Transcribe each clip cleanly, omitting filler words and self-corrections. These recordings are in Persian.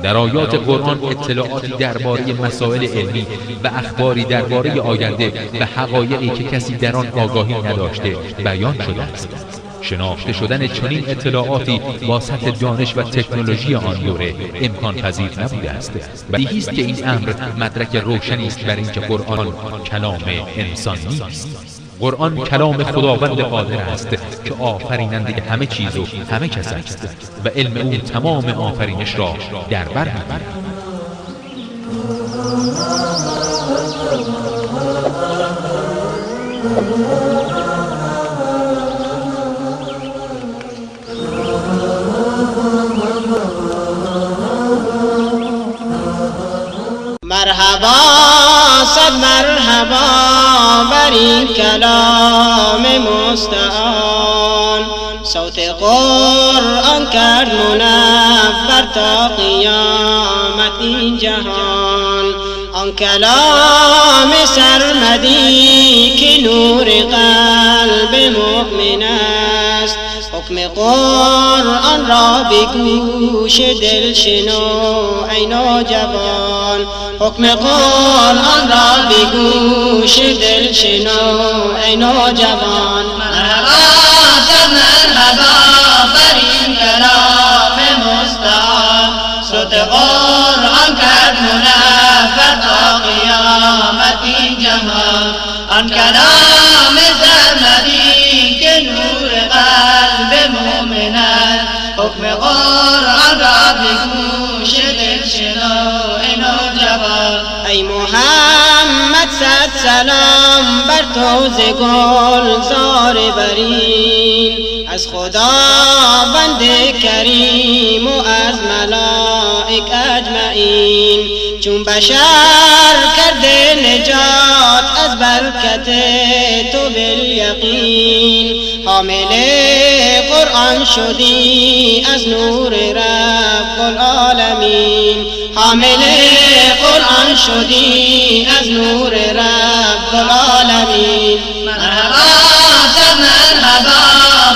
در آیات قرآن اطلاعاتی درباره مسائل علمی و اخباری درباره آینده و حقایقی که کسی در آن آگاهی نداشته بیان شده است. شناخته شدن چنین اطلاعاتی با سطح دانش و تکنولوژی آن دوره امکان پذیر نبوده است. بدیهی است که این امر مدرک روشنی است بر اینکه قرآن کلام انسان نیست. قرآن کلام خداوند قادر است که آفریننده همه چیز و همه کس است و علم او تمام آفرینش را در بر می‌گیرد. مرحبا صد مرحبا بر این کلام مستعان، صوت قرآن کرد منور تا قیامت این جهان. آن کلام سرمدی که نور قلب مؤمن است، حکم قرآن را به گوش دل شنو ای نوجوان. حکم قرآن را به گوش دل شنو ای نوجوان. مرحبا صد مرحبا بر این کلام مستعان، صوت قرآن کرد منور تا قیامت این جهان. آن کلام سرمدی که نور قلب مؤمن است، حکم قرآن را به گوش دل شنو ای نوجوان. ای محمد صد سلام بر تو ز گلزار برین، از خداوند کریم و از ملائک اجمعین. چون بشر کرده نجات از برکت تو بالیقین، حامل قرآن شدی از نور رب العالمین. حامل قرآن شدی از نور رب العالمین. مرحبا صد مرحبا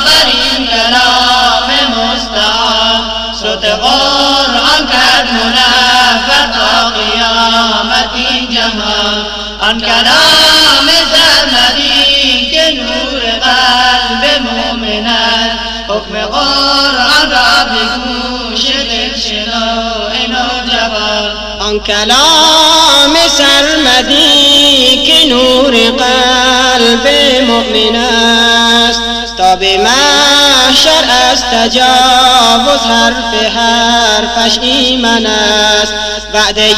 بر این کلام مستعان، صوت قرآن کرد منور تا قیامت این جهان. آن کلام سرمدی که نور قلب مؤمن است، حکم قرآن را به گوش دل شنو ای نوجوان. آن کلام سرمدی که نور قلب مؤمن است، تا به محشر از تجاوز حرفش ایمن است. وعده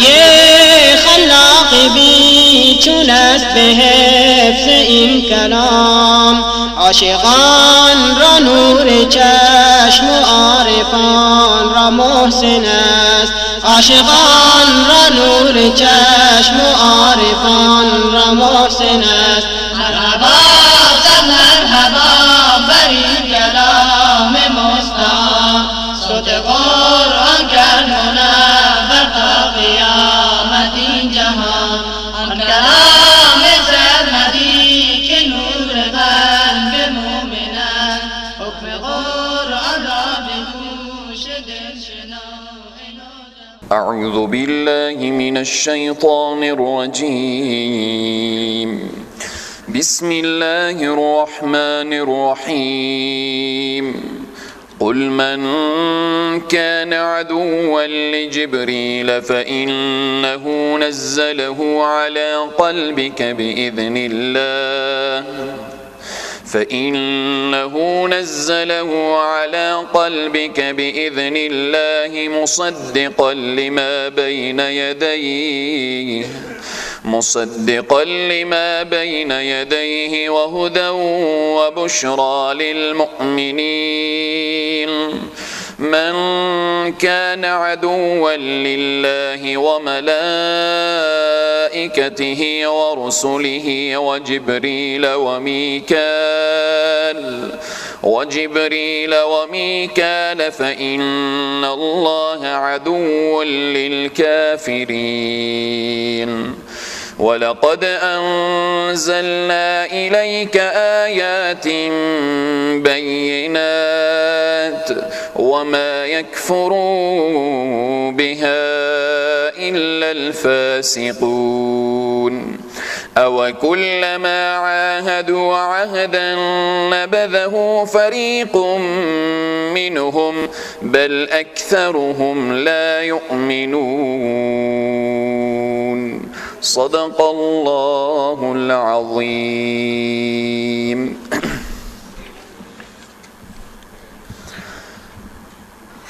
خلاق بی چون است به حفظ این کلام، عاشقان را نور چشم و عارفان را محسن است. عاشقان را نور چشم و عارفان را محسن است. مرحبا صد مرحبا بر این کلام مستعان، صوت قرآن کرد منور تا قیامت این جهان. آن کلام سرمدی که نور قلب مؤمن است، حکم قرآن را به گوش دل شنو ای نوجوان. اعوذ بالله من الشیطان الرجیم. بسم الله الرحمن الرحیم. قل من كان عدوا لجبريل فإنه نزله على قلبك بإذن الله مصدقا لما بين يديه وهدى وبشرى للمؤمنين. من كان عدوا لله وملائكته ورسله وجبريل وميكال فإن الله عدو للكافرين. ولقد أنزلنا إليك آيات بينات وما يكفر بها إلا الفاسقون أو كلما عاهدوا عهدا نبذه فريق منهم بل أكثرهم لا يؤمنون صدق الله العظيم.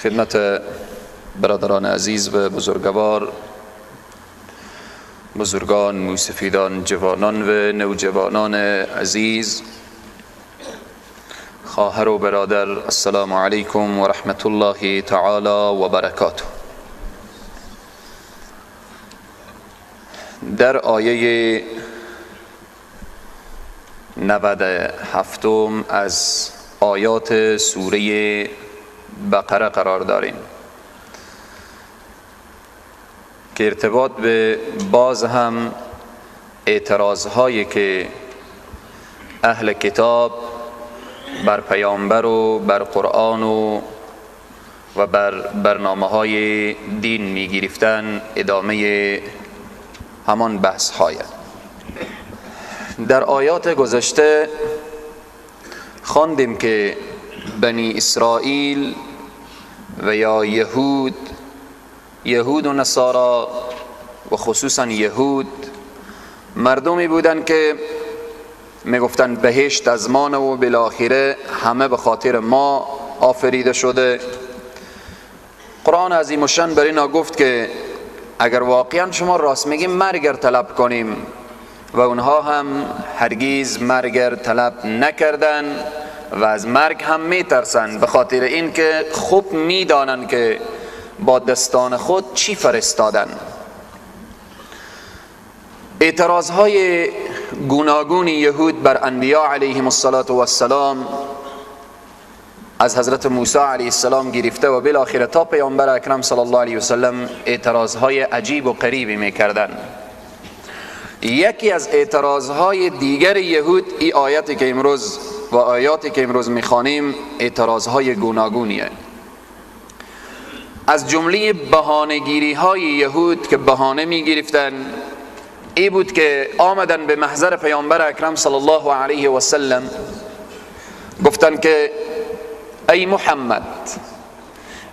خدمت برادران عزیز و بزرگوار، بزرگان، موسفیدان، جوانان و نوجوانان عزیز، خواهر و برادر، السلام علیکم و رحمت الله تعالی و برکاته. در آیه 97 از آیات سوره بقره قرار داریم که ارتباط به باز هم اعتراضهایی که اهل کتاب بر پیامبر و بر قرآن و بر برنامه‌های دین می‌گرفتن ادامه همان بحث های. در آیات گذشته خواندیم که بنی اسرائیل و یا یهود و نصارا و خصوصا یهود مردمی بودن که میگفتن بهشت از ما و بالاخره همه به خاطر ما آفریده شده. قرآن عظیم الشان بر اینا گفت که اگر واقعا شما راست میگیم مرگ طلب کنیم، و اونها هم هرگز مرگ طلب نکردن و از مرگ هم میترسن، به خاطر اینکه خوب میدانن که با دستان خود چی فرستادن. اعتراضهای گوناگون یهود بر انبیاء علیهم السلام از حضرت موسی علیه السلام گرفته و بالاخره تا پیامبر اکرم صلی الله علیه وسلم اعتراضهای عجیب و غریبی میکردن. یکی از اعتراضهای دیگر یهود این آیاتی که امروز و آیاتی که امروز میخوانیم اعتراضهای گوناگونیه. از جمله بهانه‌گیری های یهود که بهانه میگرفتن ای بود که آمدن به محضر پیامبر اکرم صلی الله علیه وسلم گفتن که ای محمد،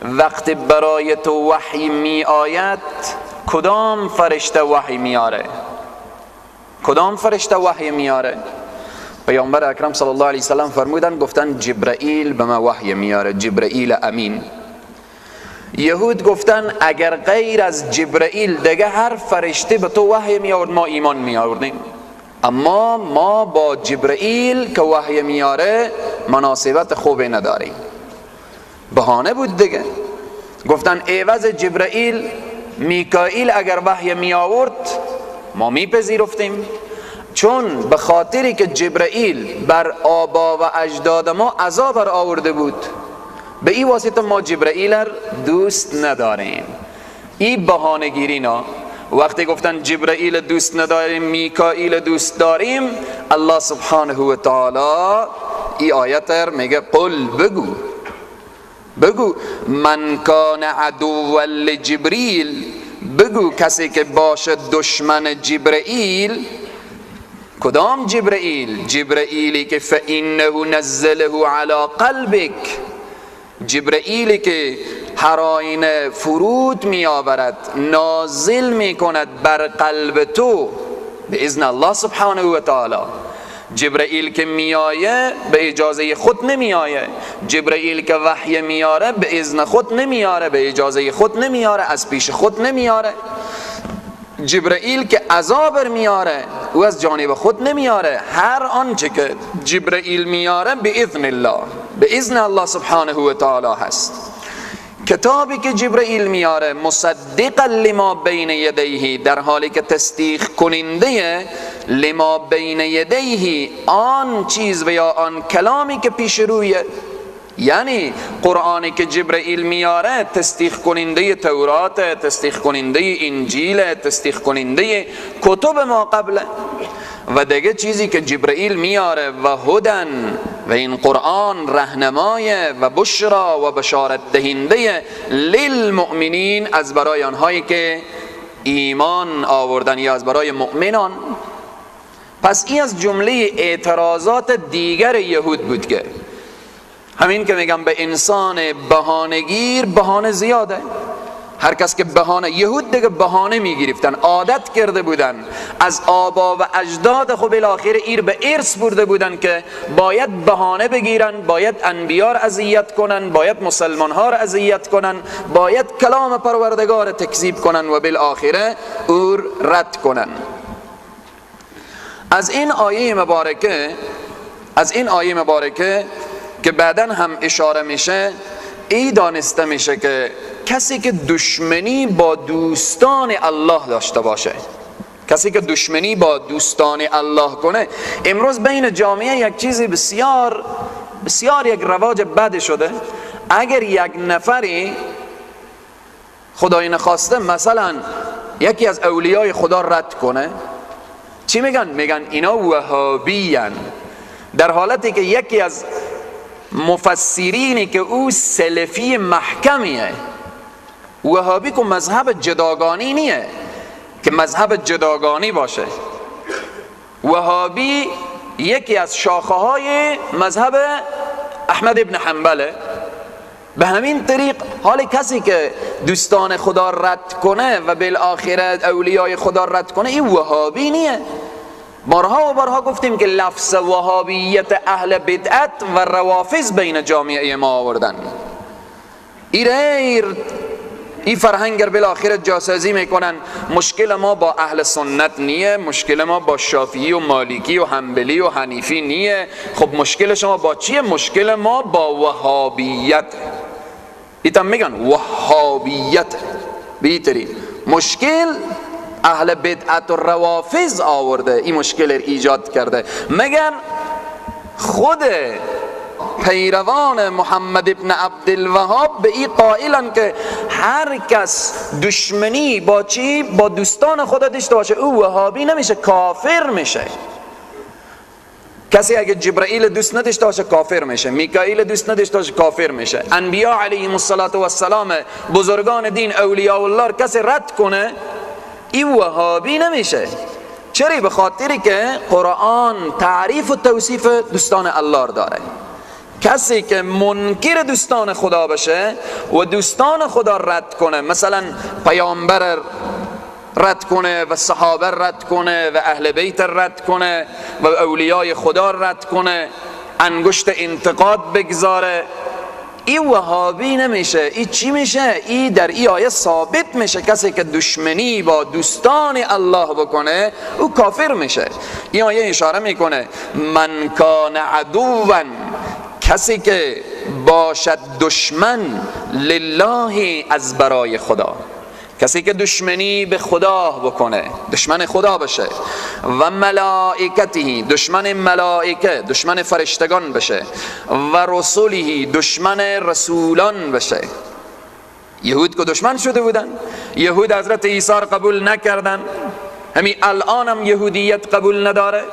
وقت برای تو وحی می آید کدام فرشته وحی میاره؟ کدام فرشته وحی میاره؟ پیامبر اکرم صلی الله علیه وسلم فرمودن، گفتن جبرائیل به ما وحی میاره، جبرائیل امین. یهود گفتن اگر غیر از جبرائیل دیگه هر فرشته به تو وحی میآورد ما ایمان میآوردیم، اما ما با جبرائیل که وحی میاره مناسبت خوبی نداریم. بهانه بود دیگه. گفتن عوض جبرائیل میکائیل اگر وحی میآورد ما میپذیرفتیم، چون به خاطری که جبرائیل بر آبا و اجداد ما عذاب آورده بود، به این واسطه ما جبرائیل را دوست نداریم. این بهانه گیرینا. وقتی گفتن جبرائیل دوست نداریم میکائیل دوست داریم، الله سبحانه و تعالی این آیت را میگه قل بگو من کان عدوا لجبریل، بگو کسی که باشد دشمن جبرائیل. کدام جبرائیل؟ جبرائیلی که فإنه نزله علی قلبک، جبرائیلی که هر آینه فرود می آورد، نازل می کند بر قلب تو به اذن الله سبحانه و تعالی. جبرائیل که می آیه به اجازه خود نمی آیه، جبرائیل که وحی می آره به اذن خود نمی آره، به اجازه خود نمی آره، از پیش خود نمی آره. جبرائیل که عذاب میاره او از جانب خود نمیاره، هر آنچه که جبرائیل میاره به اذن الله، به اذن الله سبحانه و تعالی هست. کتابی که جبرائیل میاره مصدقا لما بین یدیه، در حالی که تصدیق کننده لما بین یدیه، آن چیز و یا آن کلامی که پیش روی یعنی قرآنی که جبرئیل میاره تصدیق کننده تورات، تصدیق کننده انجیل، تصدیق کننده کتب ما قبله. و دیگه چیزی که جبرئیل میاره و هدن و این قرآن رهنمای و بشرا و بشارت دهنده للمؤمنین، از برای آنهایی که ایمان آوردن یا از برای مؤمنان. پس این از جمله اعتراضات دیگر یهود بود که همین که میگم به انسان بهانه‌گیر بهانه زیاده. هر کس که بهانه، یهود دیگه بهانه میگرفتن، عادت کرده بودن از آبا و اجداد خب بالاخره ایر به ارث برده بودن که باید بهانه بگیرن، باید انبیا را اذیت کنن، باید مسلمان ها را اذیت کنن، باید کلام پروردگار تکذیب کنن و بالاخره او رد کنن. از این آیه مبارکه که بعداً هم اشاره میشه، ای دانسته میشه که کسی که دشمنی با دوستان الله داشته باشه، کسی که دشمنی با دوستان الله کنه، امروز بین جامعه یک چیزی بسیار بسیار یک رواج بد شده. اگر یک نفری خدای نخواسته مثلا یکی از اولیای خدا رد کنه، چی میگن؟ میگن اینا وهابیان، در حالتی که یکی از مفسرینی که او سلفی محکمیه، وهابی که مذهب جداگانی نیه که مذهب جداگانی باشه، وهابی یکی از شاخه های مذهب احمد ابن حنبله. به همین طریق حال کسی که دوستان خدا رد کنه و بالاخره اولیای خدا رد کنه، این وهابی نیه. بارها و بارها گفتیم که لفظ وهابیت اهل بدعت و روافض بین جامعه ما آوردن. این فرهنگر بالاخره جاسازی میکنن مشکل ما با اهل سنت نیه، مشکل ما با شافعی و مالکی و حنبلی و حنیفی نیه. خب مشکل شما با چیه؟ مشکل ما با وهابیت. ایتام میگن وهابیت بیتری مشکل اهل بدعت و روافض آورده، این مشکل ایجاد کرده. مگر خود پیروان محمد ابن عبدالوهاب به این قائلن که هر کس دشمنی با چی؟ با دوستان خدا داشته باشه او وهابی نمیشه، کافر میشه. کسی اگه جبرائیل دوست نداشته باشه کافر میشه، میکائیل دوست نداشته باشه کافر میشه. انبیا علیهم السلام بزرگان دین اولیاء الله کسی رد کنه این وهابی نمیشه. چرا؟ به خاطری که قرآن تعریف و توصیف دوستان الله داره. کسی که منکر دوستان خدا بشه و دوستان خدا رد کنه، مثلا پیامبر رد کنه و صحابه رد کنه و اهل بیت رد کنه و اولیای خدا رد کنه، انگشت انتقاد بگذاره، این وهابی نمیشه. این چی میشه؟ این در این آیه ثابت میشه کسی که دشمنی با دوستان الله بکنه او کافر میشه. این آیه اشاره میکنه من کان عدوا، کسی که باشد دشمن لله، از برای خدا، کسی که دشمنی به خدا بکنه، دشمن خدا بشه، و ملائکته، دشمن ملائکه، دشمن فرشتگان بشه، و رسوله، دشمن رسولان بشه. یهود که دشمن شده بودن، یهود حضرت عیسی را قبول نکردن، همین الان هم یهودیت قبول نداره.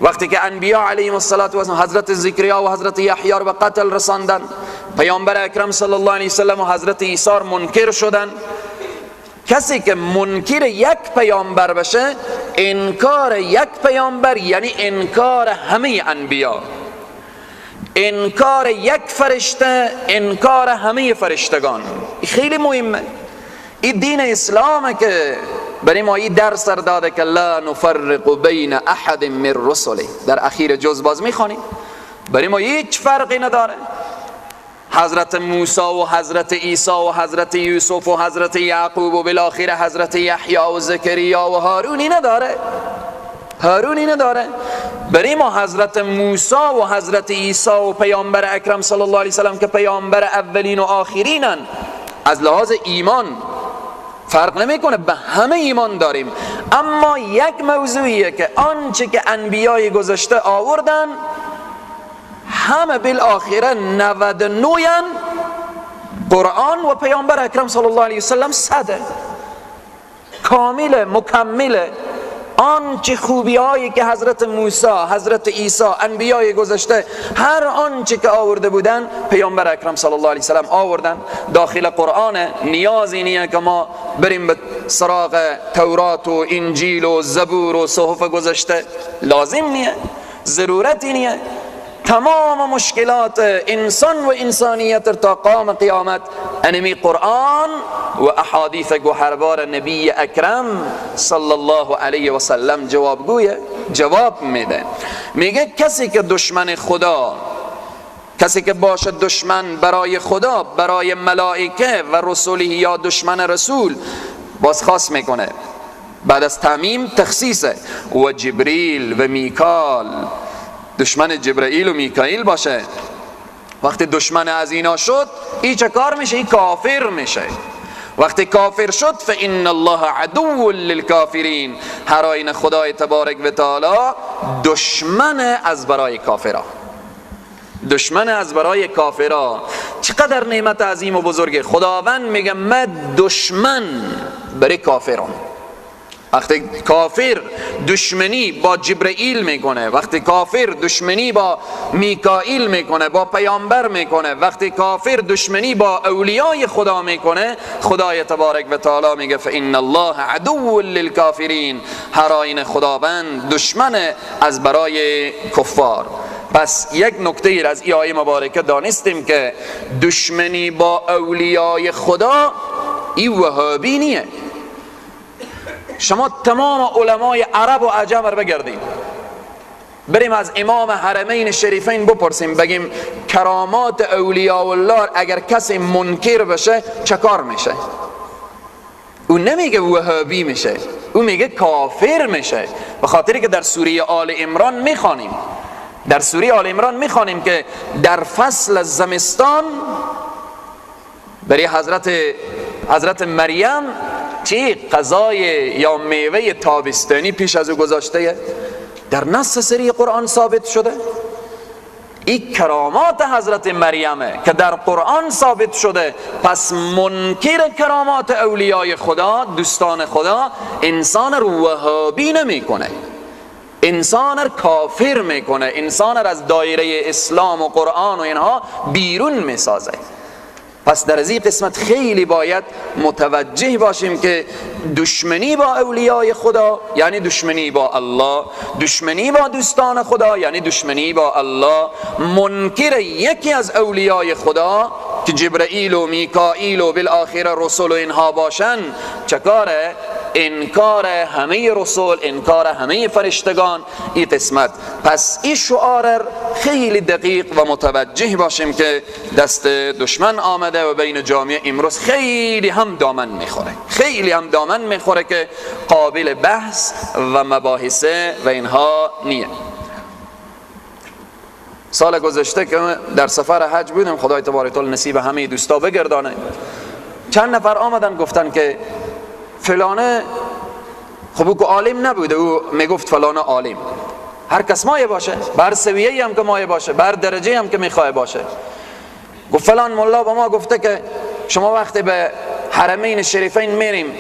وقتی که انبیا علیهم السلام حضرت زکریا و حضرت یحیی را به قتل رساندن، پیامبر اکرم صلی الله علیه وسلم و حضرت عیسی منکر شدن. کسی که منکر یک پیامبر بشه، انکار یک پیامبر یعنی انکار همه انبیا، انکار یک فرشته انکار همه فرشتگان. خیلی مهمه. این دین اسلامه که برای ما این درس داده که لا نفرق بین احد من رسله، در اخیر جز باز میخوانیم، برای ما هیچ فرقی نداره. حضرت موسی و حضرت عیسی و حضرت یوسف و حضرت یعقوب و بالاخره حضرت یحیی و زکریا و هارونی نداره، هارونی نداره. برای ما حضرت موسی و حضرت عیسی و پیامبر اکرم صلی الله علیه وسلم که پیامبر اولین و آخرینن، از لحاظ ایمان فرق نمیکنه، به همه ایمان داریم. اما یک موضوعیه که آنچه که انبیای گذشته آوردن همه بالاخره 99 قرآن و پیامبر اکرم صلی الله علیه وسلم 100 کامل مکمل. آنچه خوبی هایی که حضرت موسی، حضرت عیسی، انبیای گذشته هر آنچه که آورده بودن پیامبر اکرم صلی الله علیه وسلم آوردن داخل قرآن. نیازی نیه که ما بریم به سراغ تورات و انجیل و زبور و صحف گذشته، لازم نیه، ضرورتی نیه. تمام مشکلات انسان و انسانیت تا قیام قیامت انمی قرآن و احادیث گوهربار نبی اکرم صلی الله علیه و سلم جواب میده. میگه کسی که دشمن خدا، کسی که باشه دشمن برای خدا، برای ملائکه و رسولی یا دشمن رسول، باز خاص میکنه بعد از تعمیم تخصیصه، و جبریل و میکال، دشمن جبرائیل و میکائیل باشه. وقتی دشمن از اینا شد ای چه کار میشه؟ ای کافر میشه. وقتی کافر شد فإن الله عدو للکافرین، هر آیین خدای تبارک و تعالی دشمن از برای کافرها، دشمن از برای کافرها. چقدر نعمت عظیم و بزرگه. خداوند میگه من دشمن برای کافران. وقتی کافر دشمنی با جبرائیل میکنه، وقتی کافر دشمنی با میکائیل میکنه، با پیامبر میکنه، وقتی کافر دشمنی با اولیای خدا میکنه، خدای تبارک و تعالی میگه فإن الله عدو للکافرین، هر آیین خداوند دشمن از برای کفار. پس یک نکته از این آیه مبارکه دانستیم که دشمنی با اولیای خدا این وهابی نیه. شما تمام علمای عرب و عجم رو بگردید، بریم از امام حرمین شریفین بپرسیم، بگیم کرامات اولیاء الله اگر کسی منکر بشه چه کار میشه؟ او نمیگه وهابی میشه، او میگه کافر میشه. به خاطری که در سوره آل عمران میخوانیم، در سوره آل عمران میخوانیم که در فصل زمستان برای حضرت مریم چی غذای یا میوه تابستانی پیش از او گذاشته، در نص سری قرآن ثابت شده. این کرامات حضرت مریمه که در قرآن ثابت شده. پس منکر کرامات اولیای خدا، دوستان خدا، انسان رو وهابی نمی کنه، انسان رو کافر میکنه، انسان رو از دایره اسلام و قرآن و اینها بیرون میسازه. پس در این قسمت خیلی باید متوجه باشیم که دشمنی با اولیای خدا یعنی دشمنی با الله، دشمنی با دوستان خدا یعنی دشمنی با الله. منکر یکی از اولیای خدا که جبرائیل و میکائیل و بالاخره رسول و اینها باشن چه کاره؟ انکار همه رسول، انکار همه فرشتگان. این قسمت پس این شعار خیلی دقیق و متوجه باشیم که دست دشمن آمده و بین جامعه امروز خیلی هم دامن میخوره، خیلی هم دامن میخوره که قابل بحث و مباحثه و اینها نیه. سال گذشته که در سفر حج بودم، خدای تبارک و تعالی نصیب همه دوستا بگردانه، چند نفر آمدن گفتن که فلانه خب او که عالم نبوده، او میگفت فلانه عالم. هر کس مایه باشه، بر سویه‌ای هم که مایه باشه، بر درجه هم که میخواه باشه. گفت فلان مولا با ما گفته که شما وقتی به حرمین شریفین میریم،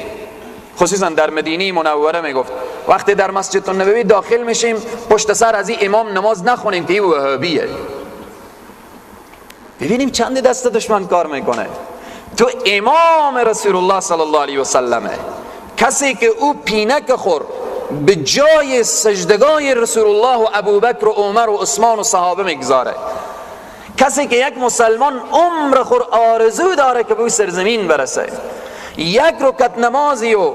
خصوصا در مدینه منوره میگفت وقتی در مسجد النبوی داخل میشیم پشت سر از این امام نماز نخونیم که این وهابیه. ببینیم چند دست دشمن کار میکنه. تو امام رسول الله صلی الله علیه و سلمه، کسی که او پینک خور به جای سجدگاه رسول الله و ابوبکر و عمر و عثمان و صحابه میگذاره، کسی که یک مسلمان عمر خور آرزو داره که به او سرزمین برسه، یک رکعت نمازی و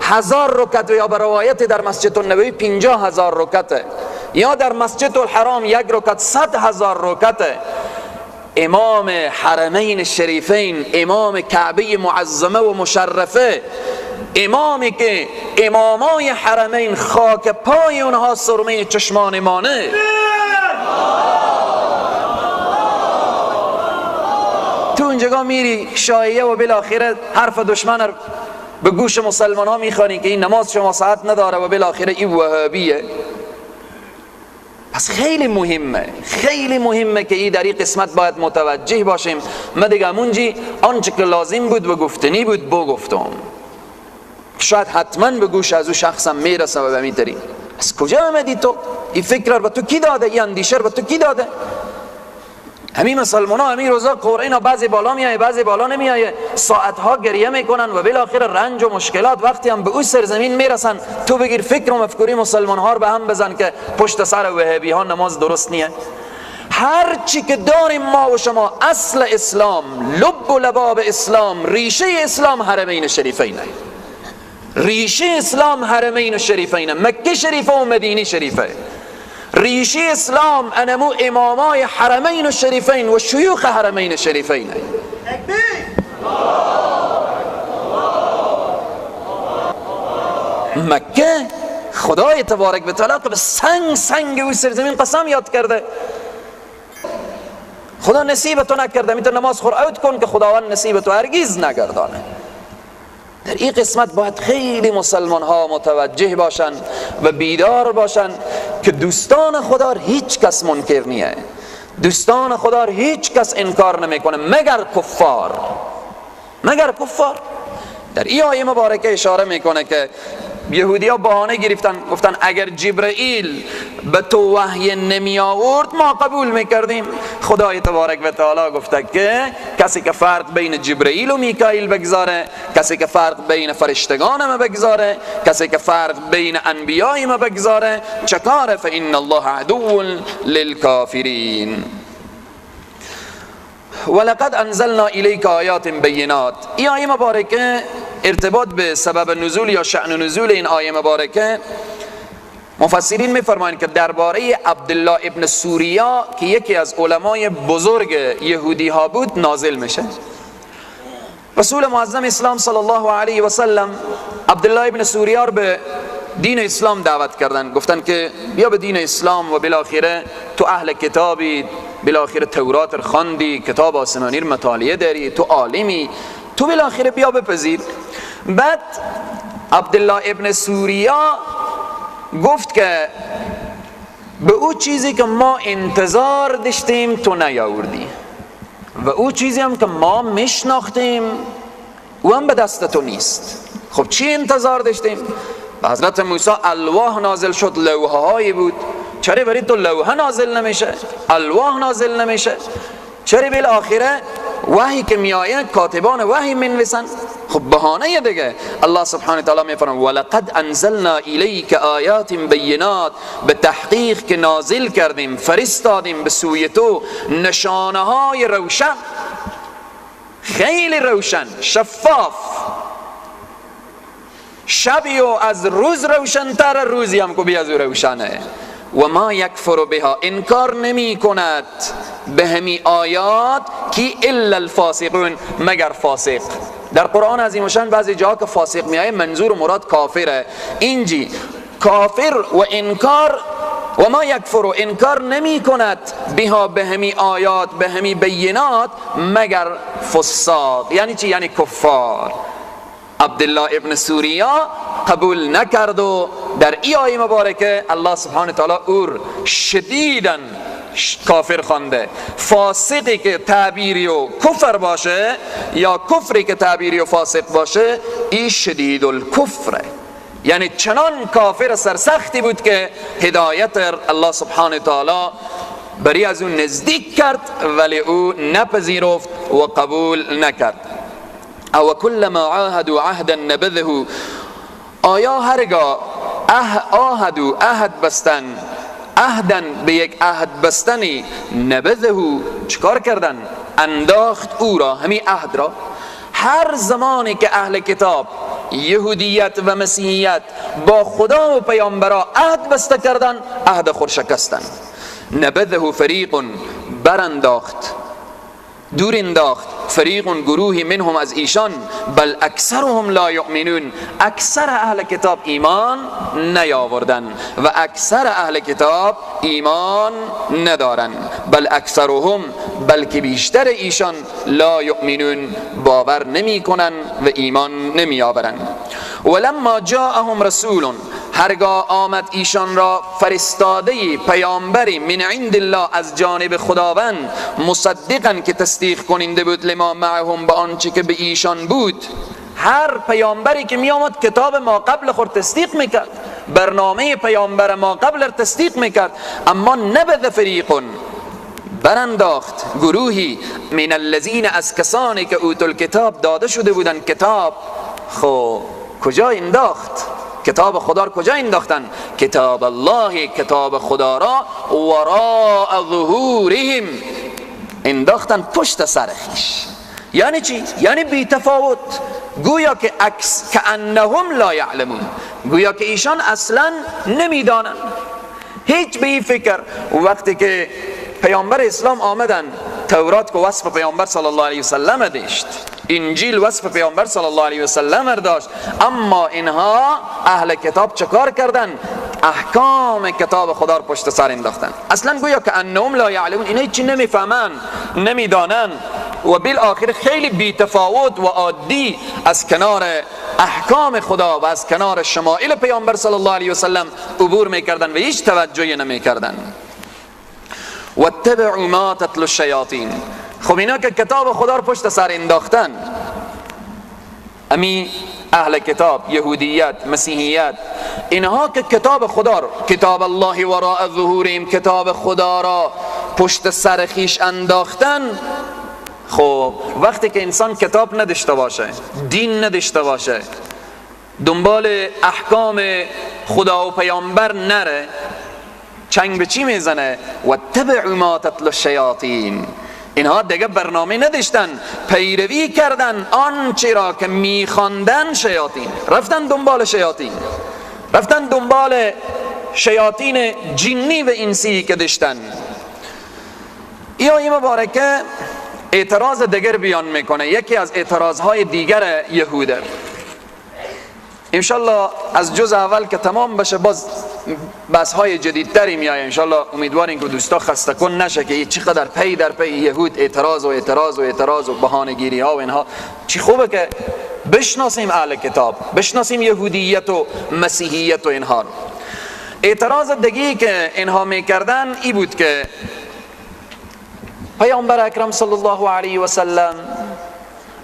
1000 رکعت یا به روایت در مسجد النبوی 50,000 رکعت، یا در مسجد الحرام یک رکعت 100,000 رکعت. امام حرمین شریفین، امام کعبه معظمه و مشرفه، امامی که امامای حرمین خاک پای اونها سرمه چشمان مانه، تو اونجا میری شایعه و بالاخره حرف دشمن رو به گوش مسلمان ها میخوانی که این نماز شما صحت نداره و بالاخره این وهابیه. پس خیلی مهمه که این در این قسمت باید متوجه باشیم. من دیگه منجی آنچه که لازم بود و گفتنی بود بگفتم، شاید حتما به گوش از او شخصم میرسه و به میتری از کجا آمدی تو؟ این فکر به تو کی داده؟ این اندیشه به تو کی داده؟ همین مسلمان ها همین روزا قرآن بعضی بالا میایه بعضی بالا نمیایه، ساعتها گریه میکنن و بالاخره رنج و مشکلات وقتی هم به اون سرزمین میرسن تو بگیر فکر و مفکوری مسلمان ها رو به هم بزن که پشت سر وهابی ها نماز درست نیه. هر چی که داریم ما و شما، اصل اسلام، لب و لباب اسلام، ریشه اسلام حرمین شریفینه. ریشه اسلام حرمین شریفینه، مکه شریفه و مدینه شریفه. ریشه اسلام انمو امامای حرمین و شریفین و شیوخ حرمین شریفین. مکه خدای تبارک و تعالی به سنگ و سرزمین قسم یاد کرده. خدا نصیب تو نکرده میتونه نماز خور اوت کن که خداوند نصیب تو هرگز نگردانه. در این قسمت باید خیلی مسلمان ها متوجه باشن و بیدار باشن که دوستان خدا هیچ کس منکر نیه، دوستان خدا هیچ کس انکار نمیکنه مگر کفار. در این آیه مبارکه اشاره میکنه که یهودی ها بهانه گرفتن، گفتن اگر جبرئیل به تو وحی نمی آورد ما قبول میکردیم. خدای تبارک و تعالی گفته که کسی که فرق بین جبرئیل و میکائیل بگذاره، کسی که فرق بین فرشتگان ما بگذاره، کسی که فرق بین انبیای ما بگذاره چکاره، فإن الله عدو للکافرین. ولقد انزلنا الیک آیات بینات. این آیه مبارکه ارتباط به سبب نزول یا شأن نزول این آیه مبارکه، مفسرین میفرمایند که درباره عبدالله ابن سوریا که یکی از علمای بزرگ یهودی ها بود نازل میشه. رسول معظم اسلام صلی الله علیه و سلم عبدالله ابن سوریا رو به دین اسلام دعوت کردن، گفتن که بیا به دین اسلام و بالاخره تو اهل کتابی، بالاخره تورات رو خواندی، کتاب آسمانی رو مطالعه داری، تو عالمی، تو بالاخره بیا بپذیر. بعد عبدالله ابن سوریا گفت که به او چیزی که ما انتظار داشتیم تو نیاوردی و او چیزی هم که ما میشناختیم او هم به دست تو نیست. خب چی انتظار داشتیم؟ به حضرت موسی الواح نازل شد، لوحه هایی بود، چرا برای تو لوحه نازل نمیشه؟ الواح نازل نمیشه؟ چرا بالاخره وحی که میآید کاتبان وحی منویسن؟ خب بهانه دیگه. الله سبحانه تعالی میفرماید ولقد انزلنا الیک آیات بینات، به تحقیق که نازل کردیم فرستادیم به سوی تو نشانه های روشن، خیلی روشن، شفاف، شبی و از روز روشن‌تر، روزی هم که از روشنه. و ما یکفر بها، انکار نمی کند به همی آیات کی الا الفاسقون، مگر فاسق. در قرآن عظیم شان بعضی جاها که فاسق میایه منظور و مراد کافره. اینجی کافر و انکار، و ما یکفر و انکار نمی کند بها به همی آیات، به همی بینات، مگر فساق. یعنی چی؟ یعنی کفار. عبدالله ابن سوریا قبول نکرد و در این آیه مبارکه الله سبحانه تعالی اور شدیداً کافر خوانده. فاسقی که تعبیری و کفر باشه یا کفری که تعبیری و فاسق باشه این شدید الکفره، یعنی چنان کافر سرسختی بود که هدایت الله سبحانه تعالی بری از اون نزدیک کرد ولی او نپذیرفت و قبول نکرد. او کلما عاهدوا عهدا نبذه، آیا هرگاه عاهدوا عهد بستن، عهدن به یک عهد بستنی، نبذه چکار کردن؟ انداخت او را، همین عهد را. هر زمانی که اهل کتاب یهودیت و مسیحیت با خدا و پیامبرا عهد بسته کردن عهد خود شکستن. نبذه فریق، برانداخت، دور انداخت، فریق گروهی منهم از ایشان، بل اکثرهم لا یؤمنون، اکثر اهل کتاب ایمان نیاوردن و اکثر اهل کتاب ایمان ندارن. بل اکثرهم، بلکه بیشتر ایشان، لا یؤمنون، باور نمی کنن و ایمان نمی آورن. ولما جاءهم رسول، هرگاه آمد ایشان را فرستاده پیامبری من عند الله از جانب خداوند مصدقاً که تصدیق کننده بود لما معهم به آنچه که به ایشان بود. هر پیامبری که می آمد کتاب ما قبل خود تصدیق میکرد، برنامه پیامبر ما قبل تصدیق میکرد، اما نبذ فریقون برانداخت گروهی من الذین از کسانی که اوتوا الکتاب داده شده بودن کتاب. خب کجا انداخت؟ کتاب خدا را کجا انداختن؟ کتاب الله، کتاب خدا را وراء ظهورهم انداختن پشت سر خویش. یعنی چی؟ یعنی بی تفاوت، گویا که عکس کانهم لا یعلمون، گویا که ایشان اصلا نمیدانند، هیچ به این فکر. وقتی که پیامبر اسلام آمدن تورات که وصف پیامبر صلی الله علیه وسلم داشت، انجیل وصف پیامبر صلی الله علیه وسلم داشت، اما اینها اهل کتاب چکار کردن؟ احکام کتاب خدا رو پشت سر انداختن. اصلا گویا که انهم لا یعلمون، اینا هیچی نمیفهمن، نمیدانن و بالآخر خیلی بی تفاوت و عادی از کنار احکام خدا و از کنار شمائل پیامبر صلی الله علیه وسلم عبور میکردن و هیچ توجهی نمیکردن. واتبعوا ما تتلو الشیاطین. خب اینا که کتاب خدا رو پشت سر انداختن، امی اهل کتاب، یهودیت، مسیحیت، اینها که کتاب خدا رو، کتاب الله وراء ظهورهم، کتاب خدا را پشت سر خیش انداختن. خب وقتی که انسان کتاب نداشته باشه، دین نداشته باشه، دنبال احکام خدا و پیامبر نره، چنگ به چی میزنه؟ واتبعوا ما تتلو الشیاطین. اینها دیگه برنامه نداشتن، پیروی کردن آنچه را که میخواندن شیاطین، رفتن دنبال شیاطین، رفتن دنبال شیاطین جنی و انسی که داشتن. این مبارکه اعتراض دیگر بیان میکنه، یکی از اعتراضهای دیگر یهوده. انشالله از جز اول که تمام بشه باز بحث های جدیدتری میایه. انشالله امیدواریم که دوستا خسته کن نشه که چقدر پی در پی یهود اعتراض و اعتراض و اعتراض و بهانه‌گیری ها و اینها. چی خوبه که بشناسیم اهل کتاب، بشناسیم یهودیت و مسیحیت و اینها. اعتراض دیگی که اینها میکردن ای بود که پیامبر اکرم صلی الله علیه و سلم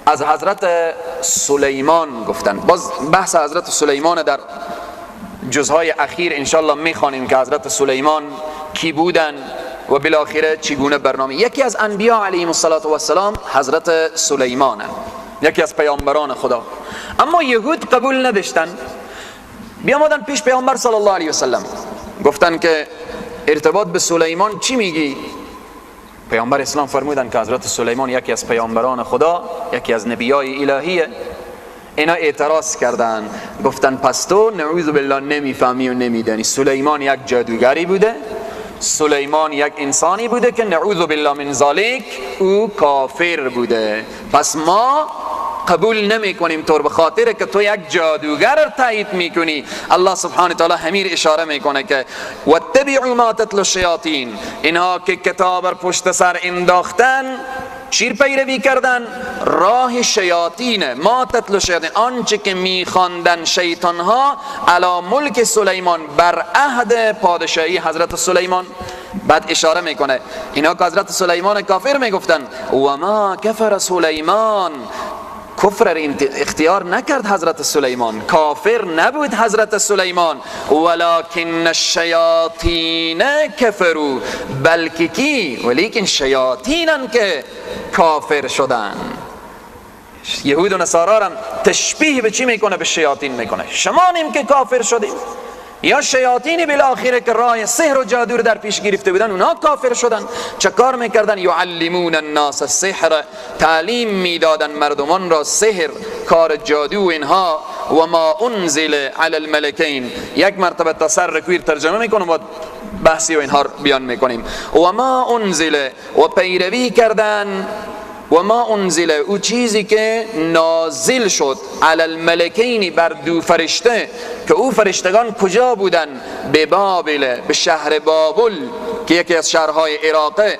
از حضرت سلیمان گفتن. باز بحث حضرت سلیمان در جزهای اخیر انشالله میخوانیم که حضرت سلیمان کی بودن و بالاخره چگونه برنامه. یکی از انبیاء علیهم السلام حضرت سلیمان، یکی از پیامبران خدا. اما یهود قبول نداشتن، بیامدن پیش پیامبر صلی الله علیه و سلم گفتن که ارتباط به سلیمان چی میگی؟ پیامبر اسلام فرمودن که حضرت سلیمان یکی از پیامبران خدا، یکی از نبیای الهیه. اینا اعتراض کردن، گفتن پس تو نعوذ بالله نمیفهمی و نمیدانی. سلیمان یک جادوگری بوده، سلیمان یک انسانی بوده که نعوذ بالله من ذالک او کافر بوده، پس ما قبول نمی کنیم طور به خاطر که تو یک جادوگر تایید میکنی. الله سبحانه تعالی همین اشاره میکنه که واتبعوا ما تتلو الشیاطین، اینها که کتاب پشت سر انداختن چیر پیروی کردن؟ راه شیاطین. ما تتلو الشیاطین، آنچه که میخواندن شیطان ها علی ملک سلیمان، بر عهد پادشاهی حضرت سلیمان. بعد اشاره میکنه اینا که حضرت سلیمان کافر میگفتن و ما کفر سلیمان، کفر اختیار نکرد حضرت سلیمان، کافر نبود حضرت سلیمان، ولکن الشیاطین کفروا، بلکه کی؟ ولیکن شیاطینن که کافر شدن. یهود و نصارا هم تشبیه به چی میکنه؟ به شیاطین میکنه. شما نیم که کافر شدیم، یا شیاطینی بالاخره که راه سحر و جادو در پیش گرفته بودن اونا کافر شدن. چه کار میکردن؟ یعلمون الناس السحر، تعلیم میدادن مردمان را سحر، کار جادو و اینها. و ما انزل علی الملکین، یک مرتبه تا سر رکویر ترجمه میکنم و بحثی و اینها بیان میکنیم. و ما انزل، و پیروی کردن و ما انزل، او چیزی که نازل شد، علی الملکین، بر دو فرشته، که او فرشتگان کجا بودن؟ به بابل، به شهر بابل که یکی از شهرهای عراقه.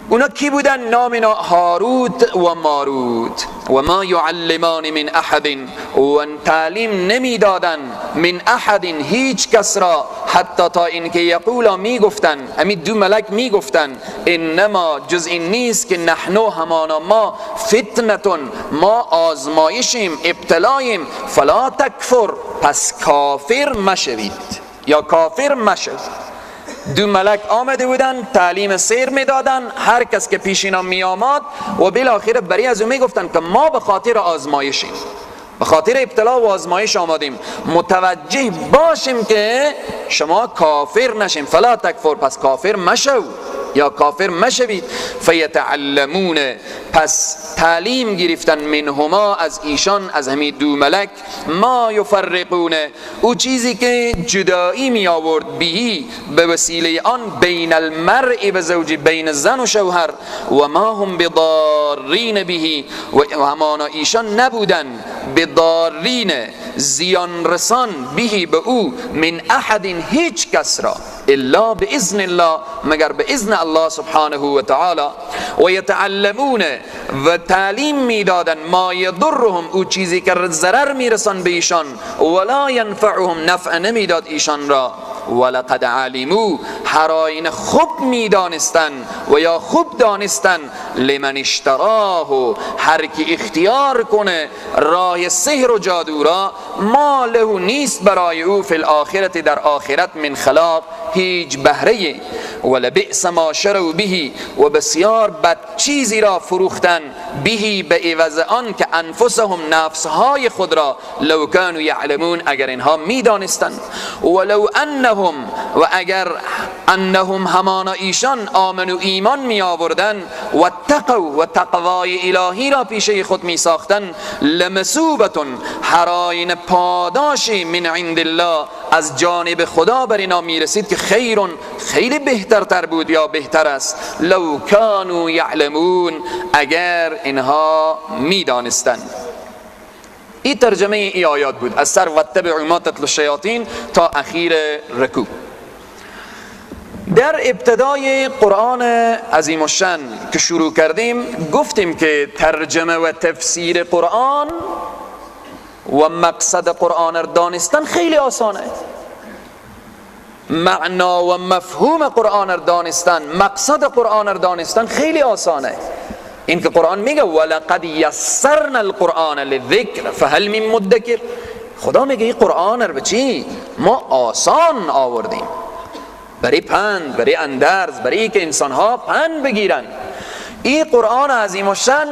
اونا کی بودن؟ نام اینا هاروت و ماروت. و ما یعلمان من احد، و تعلیم نمیدادن من احد هیچ کس را، حتی تا اینکه یقولا میگفتن، همین دو ملک میگفتن انما جز این نیست که نحنو همانا ما فتنتون، ما آزمایشیم، ابتلایم، فلا تکفر، پس کافر مشوید یا کافر مشوید. دو ملک آمده بودن تعلیم سیر میدادن هر کس که پیش اینا می آمد و بالاخره بری از اون میگفتن که ما به خاطر آزمایشیم، به خاطر ابتلا و آزمایش آمدیم، متوجه باشیم که شما کافر نشیم، فلا تکفر، پس کافر مشو یا کافر مشوید. فیتعلمون، پس تعلیم گرفتن منهما از ایشان، از همین دو ملک، ما یفرقون، او چیزی که جدایی می آورد بهی به وسیله آن، بین المرء و زوج، بین زن و شوهر، و ما هم بضارین بهی، و همانا ایشان نبودن بضارین زیان رسان بهی به او، من احد هیچ کس را، الا باذن الله مگر به اذن الله سبحانه و تعالی. و یتعلمون، و تعلیم میدادن، ما یضرهم، او چیزی که ضرر میرسان به ایشان، ولا ینفعهم، نفع نمیداد ایشان را. ولقد علموا، حراین خوب میدانستن و یا خوب دانستن، لمن اشتراه، هر کی اختیار کنه راه سحر و جادو را، ما له، نیست برای او، فی الاخرت، در آخرت، من خلاق، هیچ بهره. ولبئس ما شروا به، و بسیار بد چیزی را فروختن، به به عوض آن، که انفسهم، نفسهای خود را، لو کانوا یعلمون، اگر اینها میدانستند. ولو انهم، و اگر انهم همانا ایشان، آمنو ایمان می آوردن، و تقوا، و تقوای الهی را پیشه خود می ساختن، لمثوبتون، حراین پاداشی، من عند الله، از جانب خدا بر اینا می رسید، که خیرون، خیلی بهترتر بود یا بهتر است، لو کانوا یعلمون، اگر اینها می دانستن. این ترجمه ای آیات بود، از سر واتبعوا ما تتلو الشیاطین تا اخیر رکوع. در ابتدای قرآن عظیم الشان که شروع کردیم، گفتیم که ترجمه و تفسیر قرآن و مقصد قرآن را دانستن خیلی آسانه. معنا و مفهوم قرآن را دانستن، مقصد قرآن را دانستن خیلی آسانه. این که قرآن میگه ولقد یسرنا القرآن للذکر فهل من مدکر، خدا میگه این قرآن رو به چی؟ ما آسان آوردیم، برای پند، برای اندرز، برای که انسانها پند بگیرن. این قرآن عظیم الشان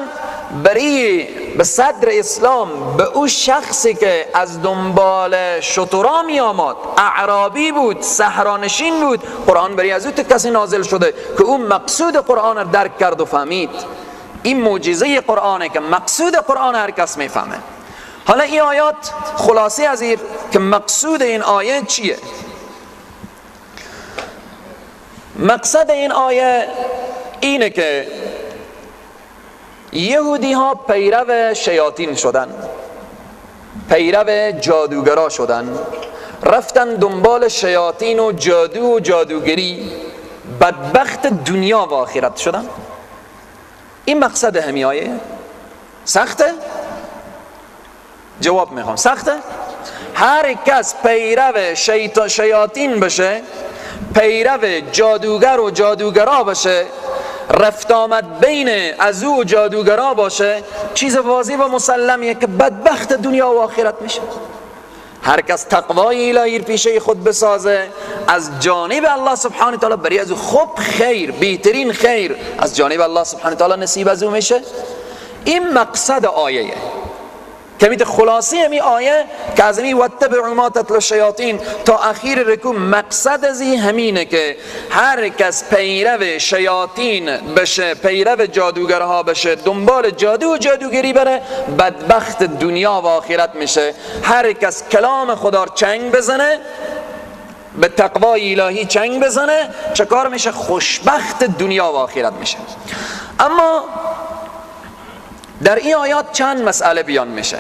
برای به صدر اسلام، به او شخصی که از دنبال شترا می آمد، اعرابی بود، صحرانشین بود، قرآن برای از او کسی نازل شده که اون مقصود قرآن رو درک کرد و فهمید. این معجزه قرآنه که مقصود قرآن هر کس میفهمه. حالا این آیات خلاصه از این که مقصود این آیه چیه؟ مقصد این آیه اینه که یهودی ها پیرو شیاطین شدن، پیرو جادوگرا شدن، رفتن دنبال شیاطین و جادو و جادوگری، بدبخت دنیا و آخرت شدن. این مقصد همین آیه. سخته؟ جواب میخوام. سخته؟ هر کس پیرو شیاطین بشه، پیرو جادوگر و جادوگرا بشه، رفت آمد بین از او جادوگرا باشه، چیز واضح و مسلمیه که بدبخت دنیا و آخرت میشه. هر کس تقوای الهی پیشه خود بسازه، از جانب الله سبحانه تعالی برای از او خوب خیر، بهترین خیر از جانب الله سبحانه تعالی نصیب از او میشه. این مقصد آیه که خلاصه همین آیه که از همین واتبعوا ما تتلو الشیاطین تا اخیر رکوع، مقصد از این همینه که هر کس پیرو شیاطین بشه، پیرو جادوگرها بشه، دنبال جادو و جادوگری بره، بدبخت دنیا و آخرت میشه. هر کس کلام خدا چنگ بزنه، به تقوای الهی چنگ بزنه، چه کار میشه؟ خوشبخت دنیا و آخرت میشه. اما در این آیات چند مسئله بیان میشه.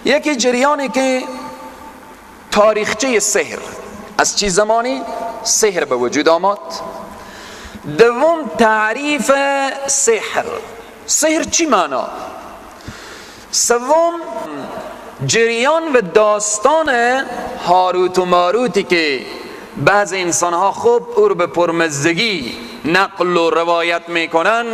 یکی جریانی که تاریخچه سحر، از چه زمانی سحر به وجود آمد دوم تعریف سحر. سحر چی معنا؟ سوم جریان و داستان هاروت و ماروتی که بعض انسانها خوب او رو به پرمزگی نقل و روایت میکنن،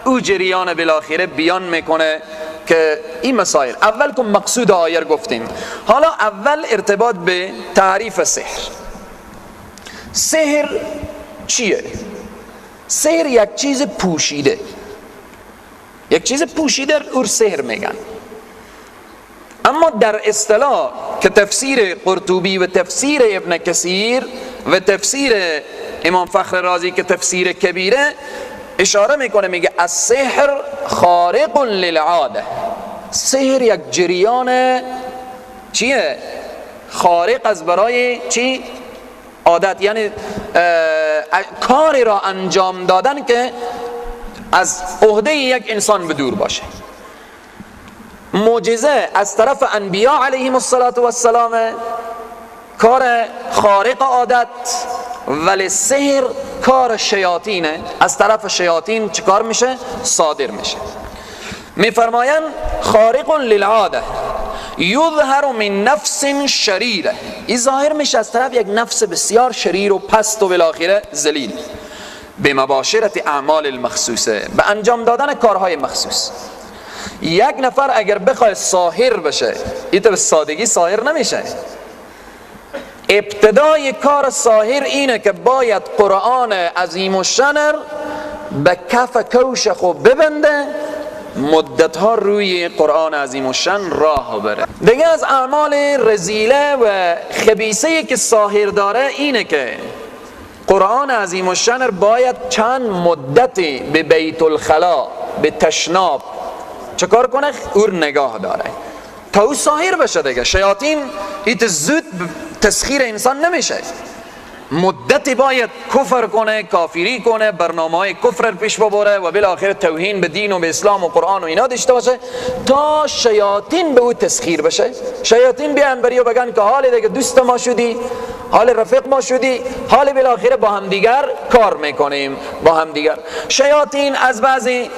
او جریان بالاخره بیان میکنه که این مسائل. اول که مقصود آیه گفتیم، حالا اول ارتباط به تعریف سحر. سحر چیه؟ سحر یک چیز پوشیده، یک چیز پوشیده او سحر میگن. اما در اصطلاح که تفسیر قرطبی و تفسیر ابن کثیر و تفسیر امام فخر رازی که تفسیر کبیره اشاره میکنه، میگه السحر خارق للعاده. سحر یک جریان چیه؟ خارق از برای چی؟ عادت، یعنی کاری را انجام دادن که از عهده یک انسان به دور باشه. معجزه از طرف انبیاء علیهم السلام کار خارق عادت، ولی سحر کار شیاطینه، از طرف شیاطین چه کار میشه؟ صادر میشه. میفرمایند خارق للعاده یظهر من نفس شریره، این ظاهر میشه از طرف یک نفس بسیار شریر و پست و بالاخره ذلیل، به مباشرت اعمال المخصوصه، به انجام دادن کارهای مخصوص. یک نفر اگر بخواد ساحر بشه، این به سادگی ساحر نمیشه. ابتدای کار ساحر اینه که باید قرآن عظیم الشأن به کف کوش خوب ببنده، مدتها روی قرآن عظیم الشأن راه بره. دیگه از اعمال رذیله و خبیثه‌ای که ساحر داره اینه که قرآن عظیم الشأن باید چند مدتی به بیت الخلا، به تشناب چکار کنه؟ او نگاه داره تا او ساحر بشه. دیگه شیاطین ایت زود تسخیر انسان نمیشه، مدتی باید کفر کنه، کافری کنه، برنامه‌های کفر پیش ببره و بالاخره توهین به دین و به اسلام و قرآن و اینا داشته باشه تا شیاطین به او تسخیر بشه. شیاطین بیان بریو بگن که حال دیگه دوست ما شدی، حال رفیق ما شدی، حال بالاخره با هم دیگر کار میکنیم با هم دیگر. شیاطین از بعضی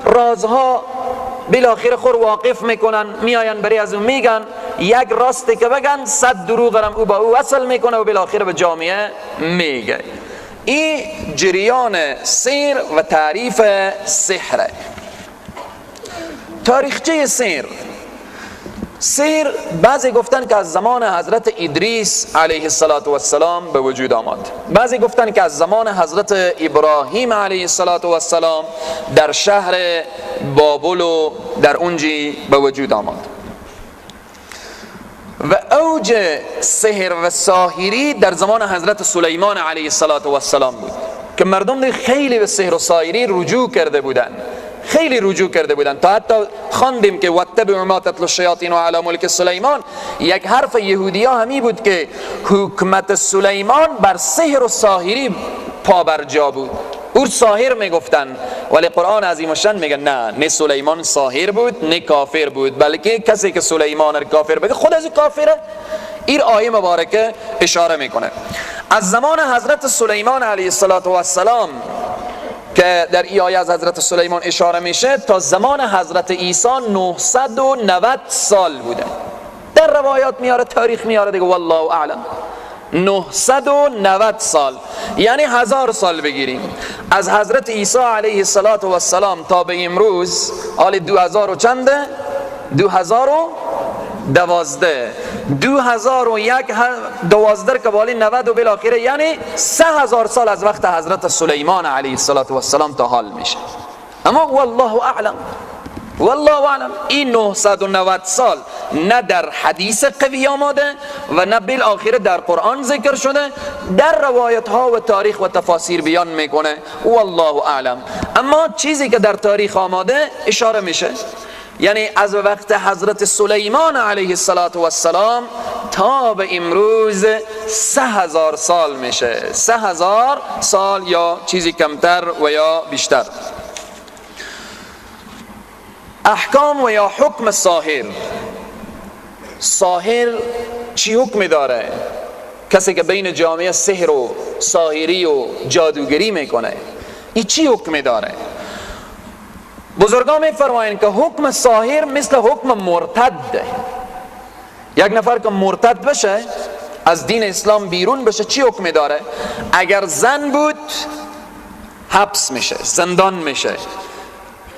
رازها بالاخره خور واقف میکنن، میاین برای از اون میگن، یک راستی که بگن 100 دروغ هم او با او وصل میکنه و بالاخره به جامعه میگه. این جریان سحر و تعریف سحر. تاریخچه سحر. سحر بعضی گفتن که از زمان حضرت ادریس علیه السلام به وجود آمد، بعضی گفتن که از زمان حضرت ابراهیم علیه السلام در شهر بابل و در اونجی به وجود آمد. و اوج سحر و ساحری در زمان حضرت سلیمان علیه السلام بود که مردم خیلی به سحر و ساحری رجوع کرده بودن، خیلی رجوع کرده بودن، تا حتی خواندیم که واتبعوا ما تتلو الشیاطین علی ملک سلیمان، یک حرف یهودی ها همی بود که حکومت سلیمان بر سحر و ساحری پابرجا بود. او ساحر میگفتن، ولی قرآن عظیم الشأن میگه نه سلیمان ساحر بود نه کافر بود، بلکه کسی که سلیمان را کافر بگه خود از کافره. این آیه مبارکه اشاره میکنه از زمان حضرت سلیمان علیه السلام که در ای آیه از حضرت سلیمان اشاره میشه تا زمان حضرت عیسی 990 سال بوده. در روایات میاره، تاریخ میاره دیگه، والله اعلم. 990 سال یعنی 1000 سال بگیریم از حضرت عیسی علیه السلام تا به امروز، حال 2000 و چنده؟ 2012 2012 که بالی 90 و بالاخره یعنی 3000 سال از وقت حضرت سلیمان علیه السلام تا حال میشه. اما والله اعلم، والله اعلم این 990 سال نه در حدیث قوی آمده و نه بالاخره در قرآن ذکر شده، در روایت ها و تاریخ و تفاسیر بیان میکنه، والله اعلم. اما چیزی که در تاریخ آمده اشاره میشه، یعنی از وقت حضرت سلیمان علیه السلام تا به امروز 3000 سال میشه، 3000 سال یا چیزی کمتر و یا بیشتر. احکام و یا حکم ساحر. ساحر چی حکم داره؟ کسی که بین جامعه سحر و ساحری و جادوگری میکنه، این چی حکم داره؟ بزرگان میفرمایند که حکم ساحر مثل حکم مرتده. یک نفر که مرتد بشه، از دین اسلام بیرون بشه، چی حکم داره؟ اگر زن بود حبس میشه، زندان میشه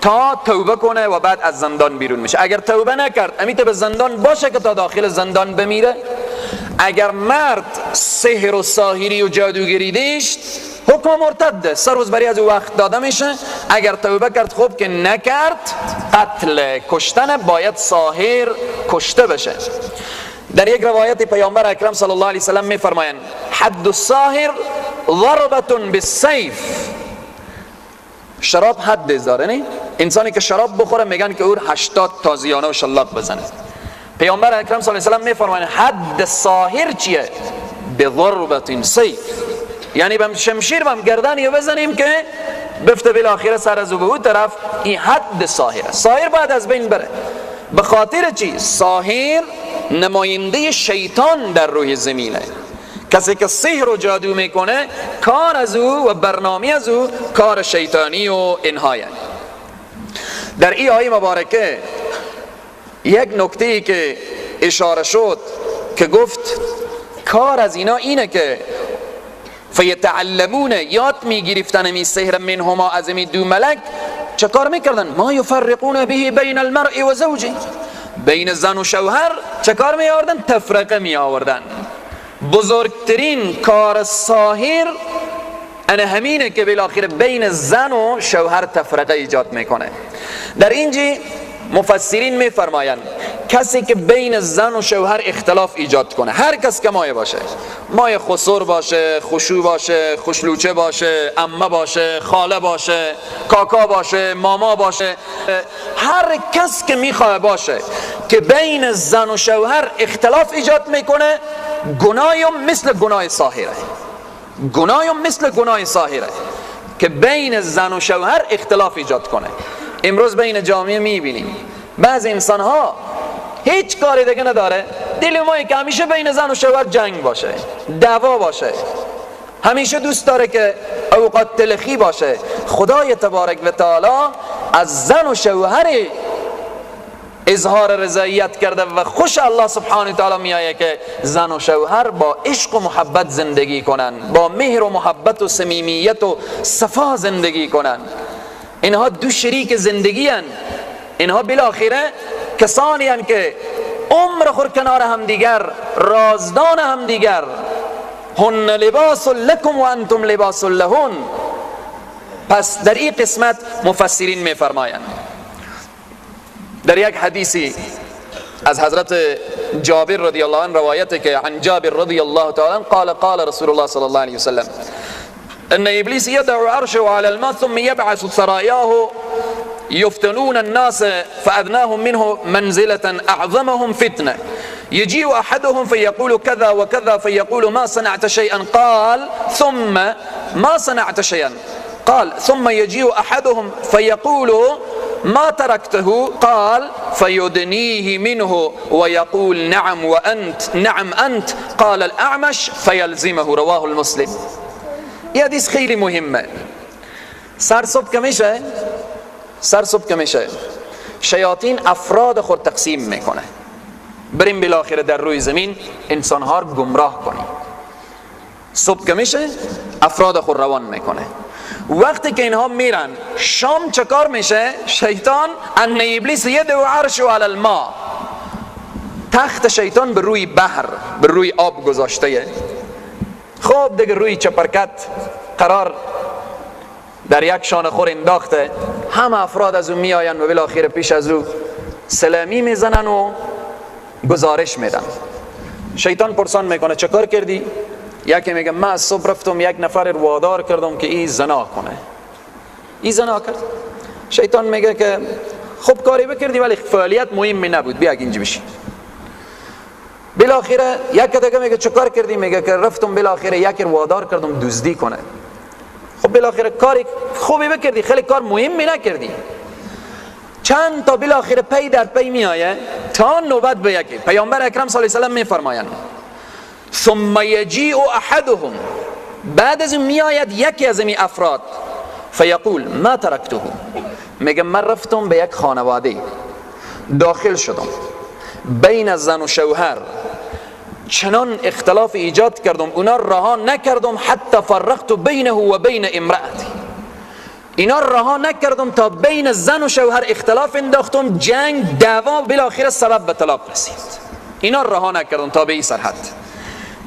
تا توبه کنه و بعد از زندان بیرون میشه. اگر توبه نکرد امیت به زندان باشه که تا داخل زندان بمیره. اگر مرد سحر و ساحری و جادوگری داشت، حکم مرتده، 3 روز برای از وقت داده میشه. اگر توبه کرد خوب، که نکرد قتل، کشتن، باید ساحر کشته بشه. در یک روایت پیامبر اکرم صلی الله علیه وسلم میفرمایند حد الساحر ضربة بالسیف. شراب حد داره، نه؟ انسانی که شراب بخوره میگن که او 80 تازیانه و شلاق بزنه. پیامبر اکرم صلی الله علیه وسلم میفرمایند حد ساحر چیه؟ بضربة سیف، یعنی بهم شمشیر بهم گردنی بزنیم که بفته بالاخره سر از او طرف. این حد ساحر. ساحر باید از بین بره. به خاطر چی؟ ساحر نماینده شیطان در روی زمینه. کسی که سحر و جادو میکنه، کار از او و برنامه از او کار شیطانی و اینهایه. در این آیه مبارکه یک نکته ای که اشاره شد که گفت کار از اینا اینه که فیتعلمون، یاد میگرفتن می سحر منهما، از می دو ملک. چه کار میکردن؟ ما یفرقون به بین المرء و زوجه، بین زن و شوهر چه کار می آوردن؟ تفرقه می آوردن. بزرگترین کار ساحر انه همینه که بالاخره بین زن و شوهر تفرقه ایجاد میکنه. در اینجا مفسرین میفرمایند کسی که بین زن و شوهر اختلاف ایجاد کنه، هر کس که مایه باشه، مایه خسر باشه، خشو باشه، خوشلوچه باشه، عمه باشه، خاله باشه، کاکا باشه، ماما باشه، هر کس که میخواه باشه که بین زن و شوهر اختلاف ایجاد میکنه، گناهیم مثل گناه ساحره. گناهیم مثل گناه ساحره که بین زن و شوهر اختلاف ایجاد کنه. امروز بین جامعه میبینیم بعض انسان ها هیچ کاری دیگه نداره، دل مایی که همیشه بین زن و شوهر جنگ باشه، دعوا باشه، همیشه دوست داره که اوقات تلخی باشه. خدای تبارک و تعالی از زن و شوهر اظهار رضایت کرده و خوش الله سبحانه و تعالی میایه که زن و شوهر با عشق و محبت زندگی کنن، با مهر و محبت و صمیمیت و صفا زندگی کنن. اینها دو شریک زندگی هن. اینها بالاخره کسانی هن که عمر خور کنار هم دیگر، رازدان هم دیگر. هن لباس لکم و انتم لباس لهن. پس در این قسمت مفسرین میفرمایند در یک حدیثی از حضرت جابر رضی الله عنه روایت که عن جابر رضی الله تعالی عنه قال رسول الله صلی الله علیه وسلم ان ابلیس یدع عرشه علی الماء ثم یبعث سرایاه يفتنون الناس فأدناهم منه منزلة أعظمهم فتنة يجيء أحدهم فيقول كذا وكذا فيقول ما صنعت شيئا قال ثم ما صنعت شيئا قال ثم يجيء أحدهم فيقول ما تركته قال فيدنيه منه ويقول نعم وأنت نعم أنت قال الأعمش فيلزمه رواه المسلم. این حدیث خیلی مهمه. سر صبح که میشه شیاطین افراد خود تقسیم میکنه، بریم بالاخره در روی زمین انسانها رو گمراه کنیم. صبح که میشه افراد خود روان میکنه. وقتی که اینها میرن شام چه کار میشه؟ شیطان ان ابلیس یدعو عرشه علی الماء، تخت شیطان به روی بحر، به روی آب گذاشته. خب دیگه روی چپرکت قرار در یک شانه خور انداخته، همه افراد از اون میآین و بالاخره پیش از او سلامی میزنن و گزارش میدن. شیطان پرسان میکنه چه کار کردی؟ یکی میگه من از صبح رفتم یک نفر رو وادار کردم که این زنا کنه. این زنا کرد. شیطان میگه که خوب کاری بکردی ولی فعالیت مهمی نبود، بیا اینجا بشی. بالاخره یک دیگه میگه چه کار کردی؟ میگه که رفتم بالاخره یک رو وادار کردم دزدی کنه. خب بالاخره کاری خوبی بکردی، خیلی کار مهمی نکردی. چند تا بالاخره پی در پی میآیه تا نوبت به یکی. پیامبر اکرم صلی الله علیه و سلم میفرمایند ثم یجیء احدهم، بعد از اون میآید یکی از این افراد فیقول ما ترکته، میگه من رفتم به یک خانواده، داخل شدم، بین زن و شوهر چنان اختلاف ایجاد کردم اونا رها نکردم، حتی فرقت بینه و بین امرأتی، اینا رها نکردم تا بین زن و شوهر اختلاف انداختم، جنگ، دعوا، بالاخره سبب به طلاق رسید. اینا رها نکردم تا به این سرحد.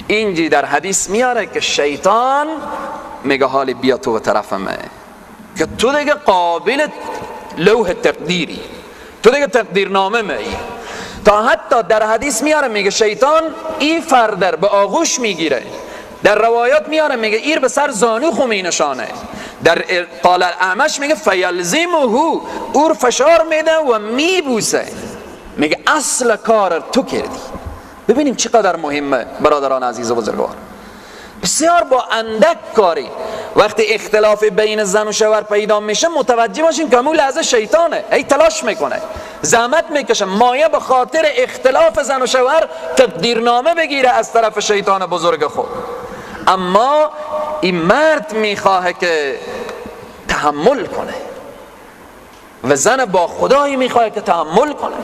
اینجی در حدیث میاره که شیطان میگه حالی بیا تو به طرفمه، که تو دیگه قابل لوح تقدیری، تو دیگه تقدیرنامه می. تا حتی در حدیث میاره میگه شیطان این فردر به آغوش میگیره، در روایات میاره میگه ایر به سر زانو خو می نشانه، در قال الاعمش میگه فیلزمه، اور فشار میده و میبوسه، میگه اصل کار تو کردی. ببینیم چقدر مهمه برادران عزیز و بزرگوار. بسیار با اندک کاری وقتی اختلاف بین زن و شوهر پیدا میشه متوجه باشیم که همون لحظه شیطانه، ای تلاش میکنه، زحمت میکشه، مایه به خاطر اختلاف زن و شوهر تقدیرنامه بگیره از طرف شیطان بزرگ خود. اما این مرد میخواه که تحمل کنه و زن با خدایی میخواه که تحمل کنه.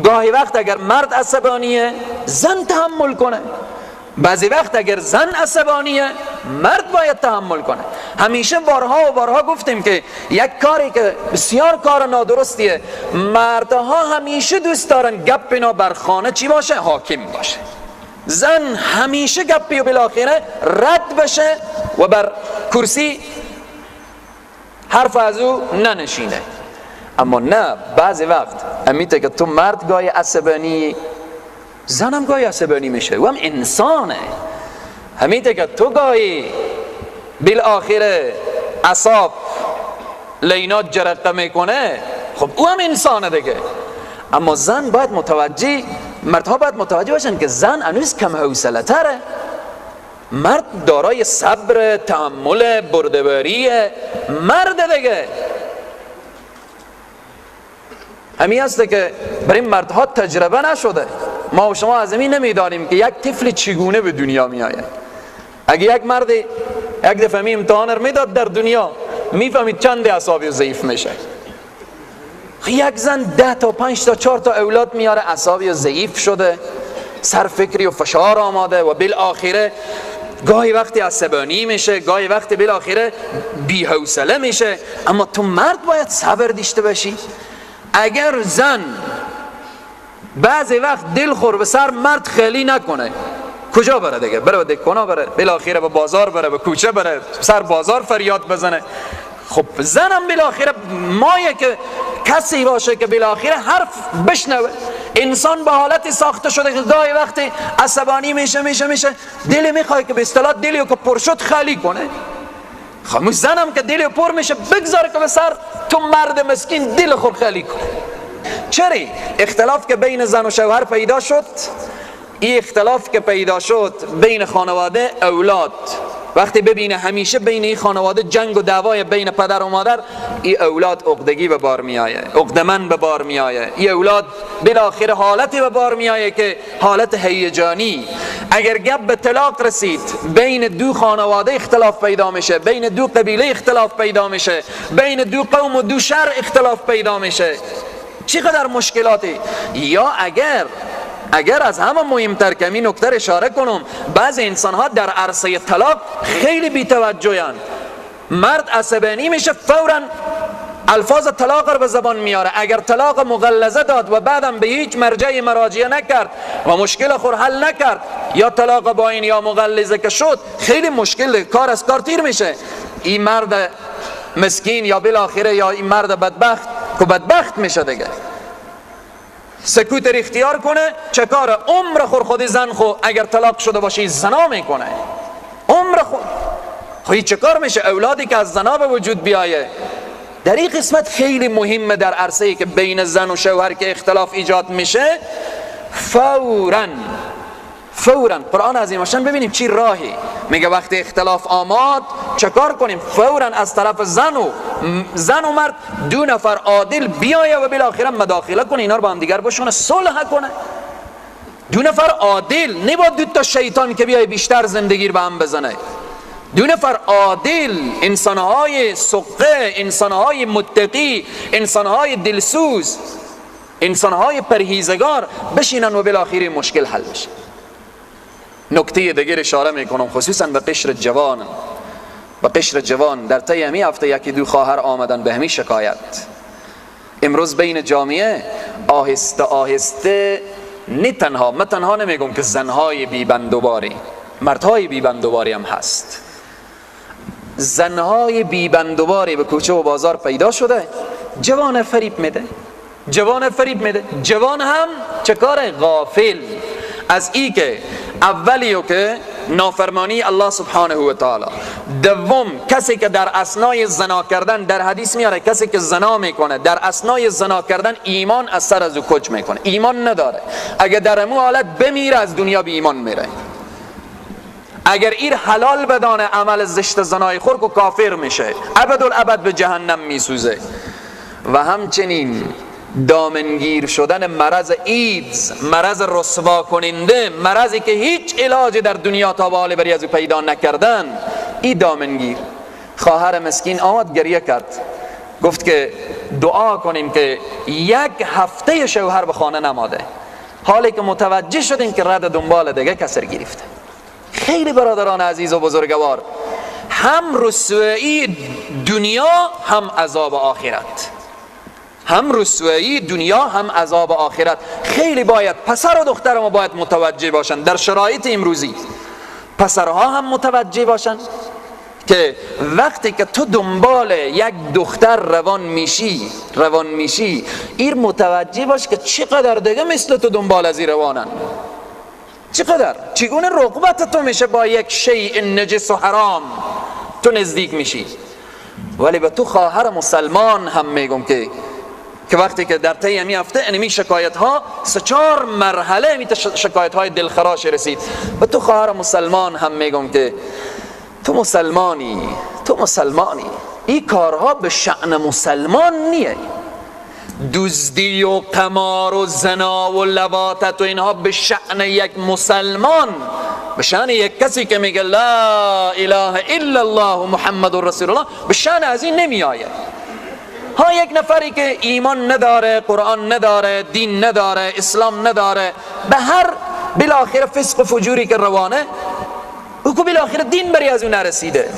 گاهی وقت اگر مرد عصبانیه زن تحمل کنه، بعضی وقت اگر زن عصبانیه مرد باید تحمل کنه. همیشه بارها و بارها گفتیم که یک کاری که بسیار کار نادرستیه، مردها همیشه دوست دارن گپ اینا بر خانه چی باشه؟ حاکم باشه. زن همیشه گپی و بالاخره رد بشه و بر کرسی حرف از او ننشینه. اما نه، بعضی وقت امیته که تو مرد گاهی عصبانی، زنم گاهی عصبانی میشه، و هم انسانه. همیته که تو گاهی بالاخره اعصاب لینات جرقه میکنه، خب او هم انسانه دیگه. اما زن باید متوجه، مردها باید متوجه باشن که زن هنوز کم حوصله تره، مرد دارای صبر، تحمل، بردباریه، مرد دیگه. همین هسته که برای مردها تجربه نشده. ما و شما از همین نمیدانیم که یک طفل چگونه به دنیا می آید. اگه یک مرد یک دفعه می امتحان میداد در دنیا، میفهمید چند اعصابی و ضعیف میشه. یک زن 10 تا 5 تا 4 تا اولاد میاره، اعصابی و ضعیف شده، سر فکری و فشار آماده و بالاخره گاهی وقتی عصبانی میشه، گاهی وقتی بالاخره بی حوصله میشه. اما تو مرد باید صبر داشته باشی. اگر زن بعضی وقت دل خور به سر مرد خیلی نکنه، کجا بره دیگه؟ بره به دکانا بره، بالاخره به بازار بره، به کوچه بره، سر بازار فریاد بزنه. خب زنم بالاخره مایه که کسی باشه که بالاخره حرف بشنوه. انسان به حالتی ساخته شده که گاهی وقتی عصبانی میشه دل میخواد که به اصطلاح دلیو که پر شد خالی کنه. خاموش زنم که دل پر میشه بگذاره که به سر تو مرد مسکین دل خود خالی کنه. چرا؟ اختلاف که بین زن و شوهر پیدا شد، این اختلاف که پیدا شد بین خانواده، اولاد وقتی ببینه همیشه بین این خانواده جنگ و دعوای بین پدر و مادر، این اولاد عقدگی به بار می آیه، عقدمند به بار می آیه. این اولاد بالاخره حالتی به بار می آیه که حالت هیجانی. اگر گپ به طلاق رسید، بین دو خانواده اختلاف پیدا میشه، بین دو قبیله اختلاف پیدا میشه، بین دو قوم و دو شهر اختلاف پیدا میشه. چقدر مشکلاتی. یا اگر از همه مهمتر که این نکته اشاره کنم، بعضی انسان ها در عرصه طلاق خیلی بی‌توجهن. مرد عصبانی میشه فوراً الفاظ طلاق رو به زبان میاره. اگر طلاق مغلظه داد و بعدم به هیچ مرجعی مراجعه نکرد و مشکل خود حل نکرد، یا طلاق با این یا مغلظه که شد، خیلی مشکل، کار از کار تیر میشه. این مرد مسکین یا بالاخره یا این مرد بدبخت که بدبخت میشه دیگه، سکوت رو اختیار کنه. چه کاره؟ عمر خود زن خو اگر طلاق شده باشه زنا میکنه، عمر خود. خواهی چه کار میشه؟ اولادی که از زنا به وجود بیایه. در این قسمت خیلی مهمه در عرصه‌ای که بین زن و شوهر که اختلاف ایجاد میشه، فوراً قرآن عظیم شان ببینیم چی راهی میگه. وقتی اختلاف آمد چه کار کنیم؟ فوراً از طرف زن و مرد 2 نفر عادل بیایه و بالاخره مداخله کنه، اینا رو با هم دیگر بشونه، صلح کنه. 2 نفر عادل، نه با 2 تا شیطان که بیای بیشتر زندگی رو به هم بزنه. 2 نفر عادل، انسانهای سقه، انسانهای متقی، انسانهای دلسوز، انسانهای پرهیزگار بشینن و بالاخره مشکل حل بشه. نکته دیگر اشاره میکنم خصوصا به قشر جوان. به قشر جوان در طی همین هفته یکی دو خواهر آمدن به همین شکایت. امروز بین جامعه آهسته آهسته نه تنها، من تنها نمیگم که زنهای بیبندوباری، مردهای بیبندوباری هم هست. زنهای بیبندوباری به کوچه و بازار پیدا شده، جوان فریب میده، جوان فریب میده. جوان هم چه کار؟ غافل از ای که اولیو که نافرمانی الله سبحانه و تعالی، دوم کسی که در اثنای زنا کردن، در حدیث میاره کسی که زنا میکنه در اثنای زنا کردن ایمان از سر از او کج میکنه، ایمان نداره. اگر در امو حالت بمیره از دنیا بی ایمان میره. اگر این حلال بدانه عمل زشت زنای خورک و کافر میشه، ابدالابد به جهنم میسوزه. و همچنین دامنگیر شدن مرض ایدز، مرض رسوا کننده، مرضی که هیچ علاجی در دنیا تا به حال بری از او پیدا نکردن، این دامنگیر. خواهر مسکین آمد گریه کرد، گفت که دعا کنیم که 1 هفته شوهر به خانه نماده، حالی که متوجه شدیم که رد دنبال دیگه کسر گرفته. خیلی برادران عزیز و بزرگوار، هم رسوایی دنیا هم عذاب آخرت، هم رسوایی دنیا هم عذاب آخرت. خیلی باید پسر و دختر ما باید متوجه باشن در شرایط امروزی. پسرها هم متوجه باشن که وقتی که تو دنبال یک دختر روان میشی این متوجه باش که چقدر دیگه مثل تو دنبال از این روانن، چقدر چگونه رغبت تو میشه با یک شیء نجس و حرام تو نزدیک میشی. ولی به تو خواهر مسلمان هم میگم که وقتی که در طی همین هفته انمی شکایت ها 3-4 مرحله می شکایت های دلخراش رسید، و تو خواهر مسلمان هم میگم که تو مسلمانی، این کارها به شأن مسلمان نیه. دزدی و قمار و زنا و لواطت و اینها به شأن یک مسلمان، به شأن یک کسی که میگه لا اله الا الله محمد رسول الله، به شأن از این نمی آید. ها یک نفری که ایمان نداره، قرآن نداره، دین نداره، اسلام نداره، به هر بالاخره فسق و فجوری که روانه، او که بالاخره دین بری از اون نرسیده،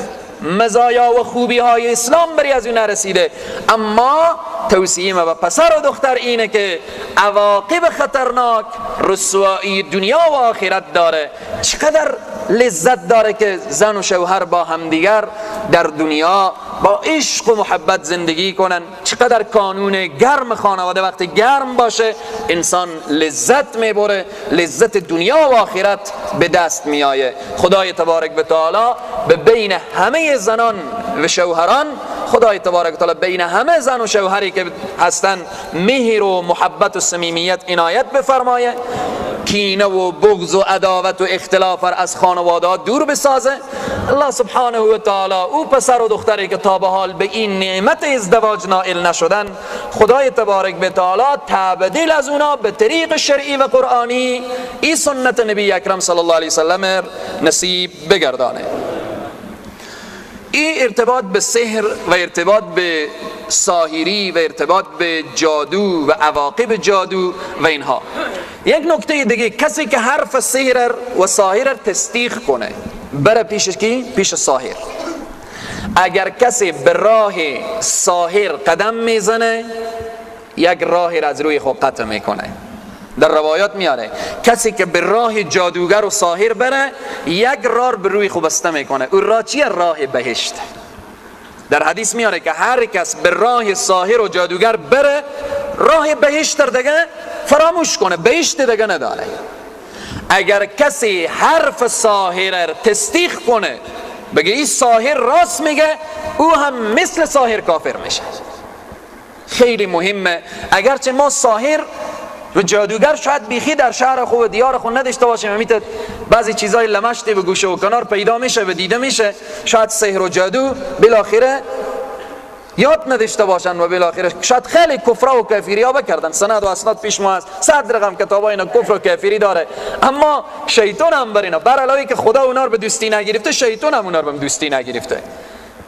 مزایا و خوبی های اسلام بری از اون نرسیده. اما توصیه ما به پسر و دختر اینه که عواقب خطرناک رسوایی دنیا و آخرت داره. چقدر لذت داره که زن و شوهر با همدیگر در دنیا با عشق و محبت زندگی کنن. چقدر کانون گرم خانواده وقتی گرم باشه انسان لذت میبره، لذت دنیا و آخرت به دست میآیه. خدای تبارک و تعالی به بین همه زنان و شوهران، خدای تبارک و تعالی بین همه زن و شوهری که هستن مهر و محبت و صمیمیت عنایت بفرمایه، کینه و بغض و عداوت و اختلاف از خانواده دور بسازه. الله سبحانه و تعالی او پسر و دختری که تا به حال به این نعمت ازدواج نائل نشدن، خدای تبارک و تعالی تبدیل از اونا به طریق شرعی و قرآنی این سنت نبی اکرم صلی الله علیه وسلم نصیب بگردانه. این ارتباط به سحر و ارتباط به ساحری و ارتباط به جادو و عواقب جادو و اینها. یک نکته دیگه، کسی که حرف سحر و ساحر تصدیق کنه بره پیش کی؟ پیش ساحر. اگر کسی به راه ساحر قدم میزنه یک راه از روی خود قطع میکنه. در روایات میاره کسی که به راه جادوگر و ساحر بره یک راه به روی خود بسته میکنه. اون راه چیه؟ راه بهشت. در حدیث میاره که هر کس به راه ساحر و جادوگر بره راه بهشت دیگه فراموش کنه، بهشت دیگه نداره. اگر کسی حرف ساحر تصدیق کنه بگه این ساحر راست میگه، او هم مثل ساحر کافر میشه. خیلی مهمه. اگرچه ما ساحر و جادوگر شاید بیخی در شهر خود و دیار خود نداشته باشیم، امیت بعضی چیزای لمشتی به گوشه و کنار پیدا میشه و دیده میشه، شاید سحر و جادو بالاخره یاد نداشته باشن و بالاخره شاید خیلی کفر و کافری ها بکردن. سند و اسناد پیش ما هست، 100 رقم کتابا اینا کفر و کافری داره، اما شیطان هم بر اینا، بر علاوه که خدا اونا رو به دوستی نگرفته، شیطان هم اونا رو به دوستی نگرفته.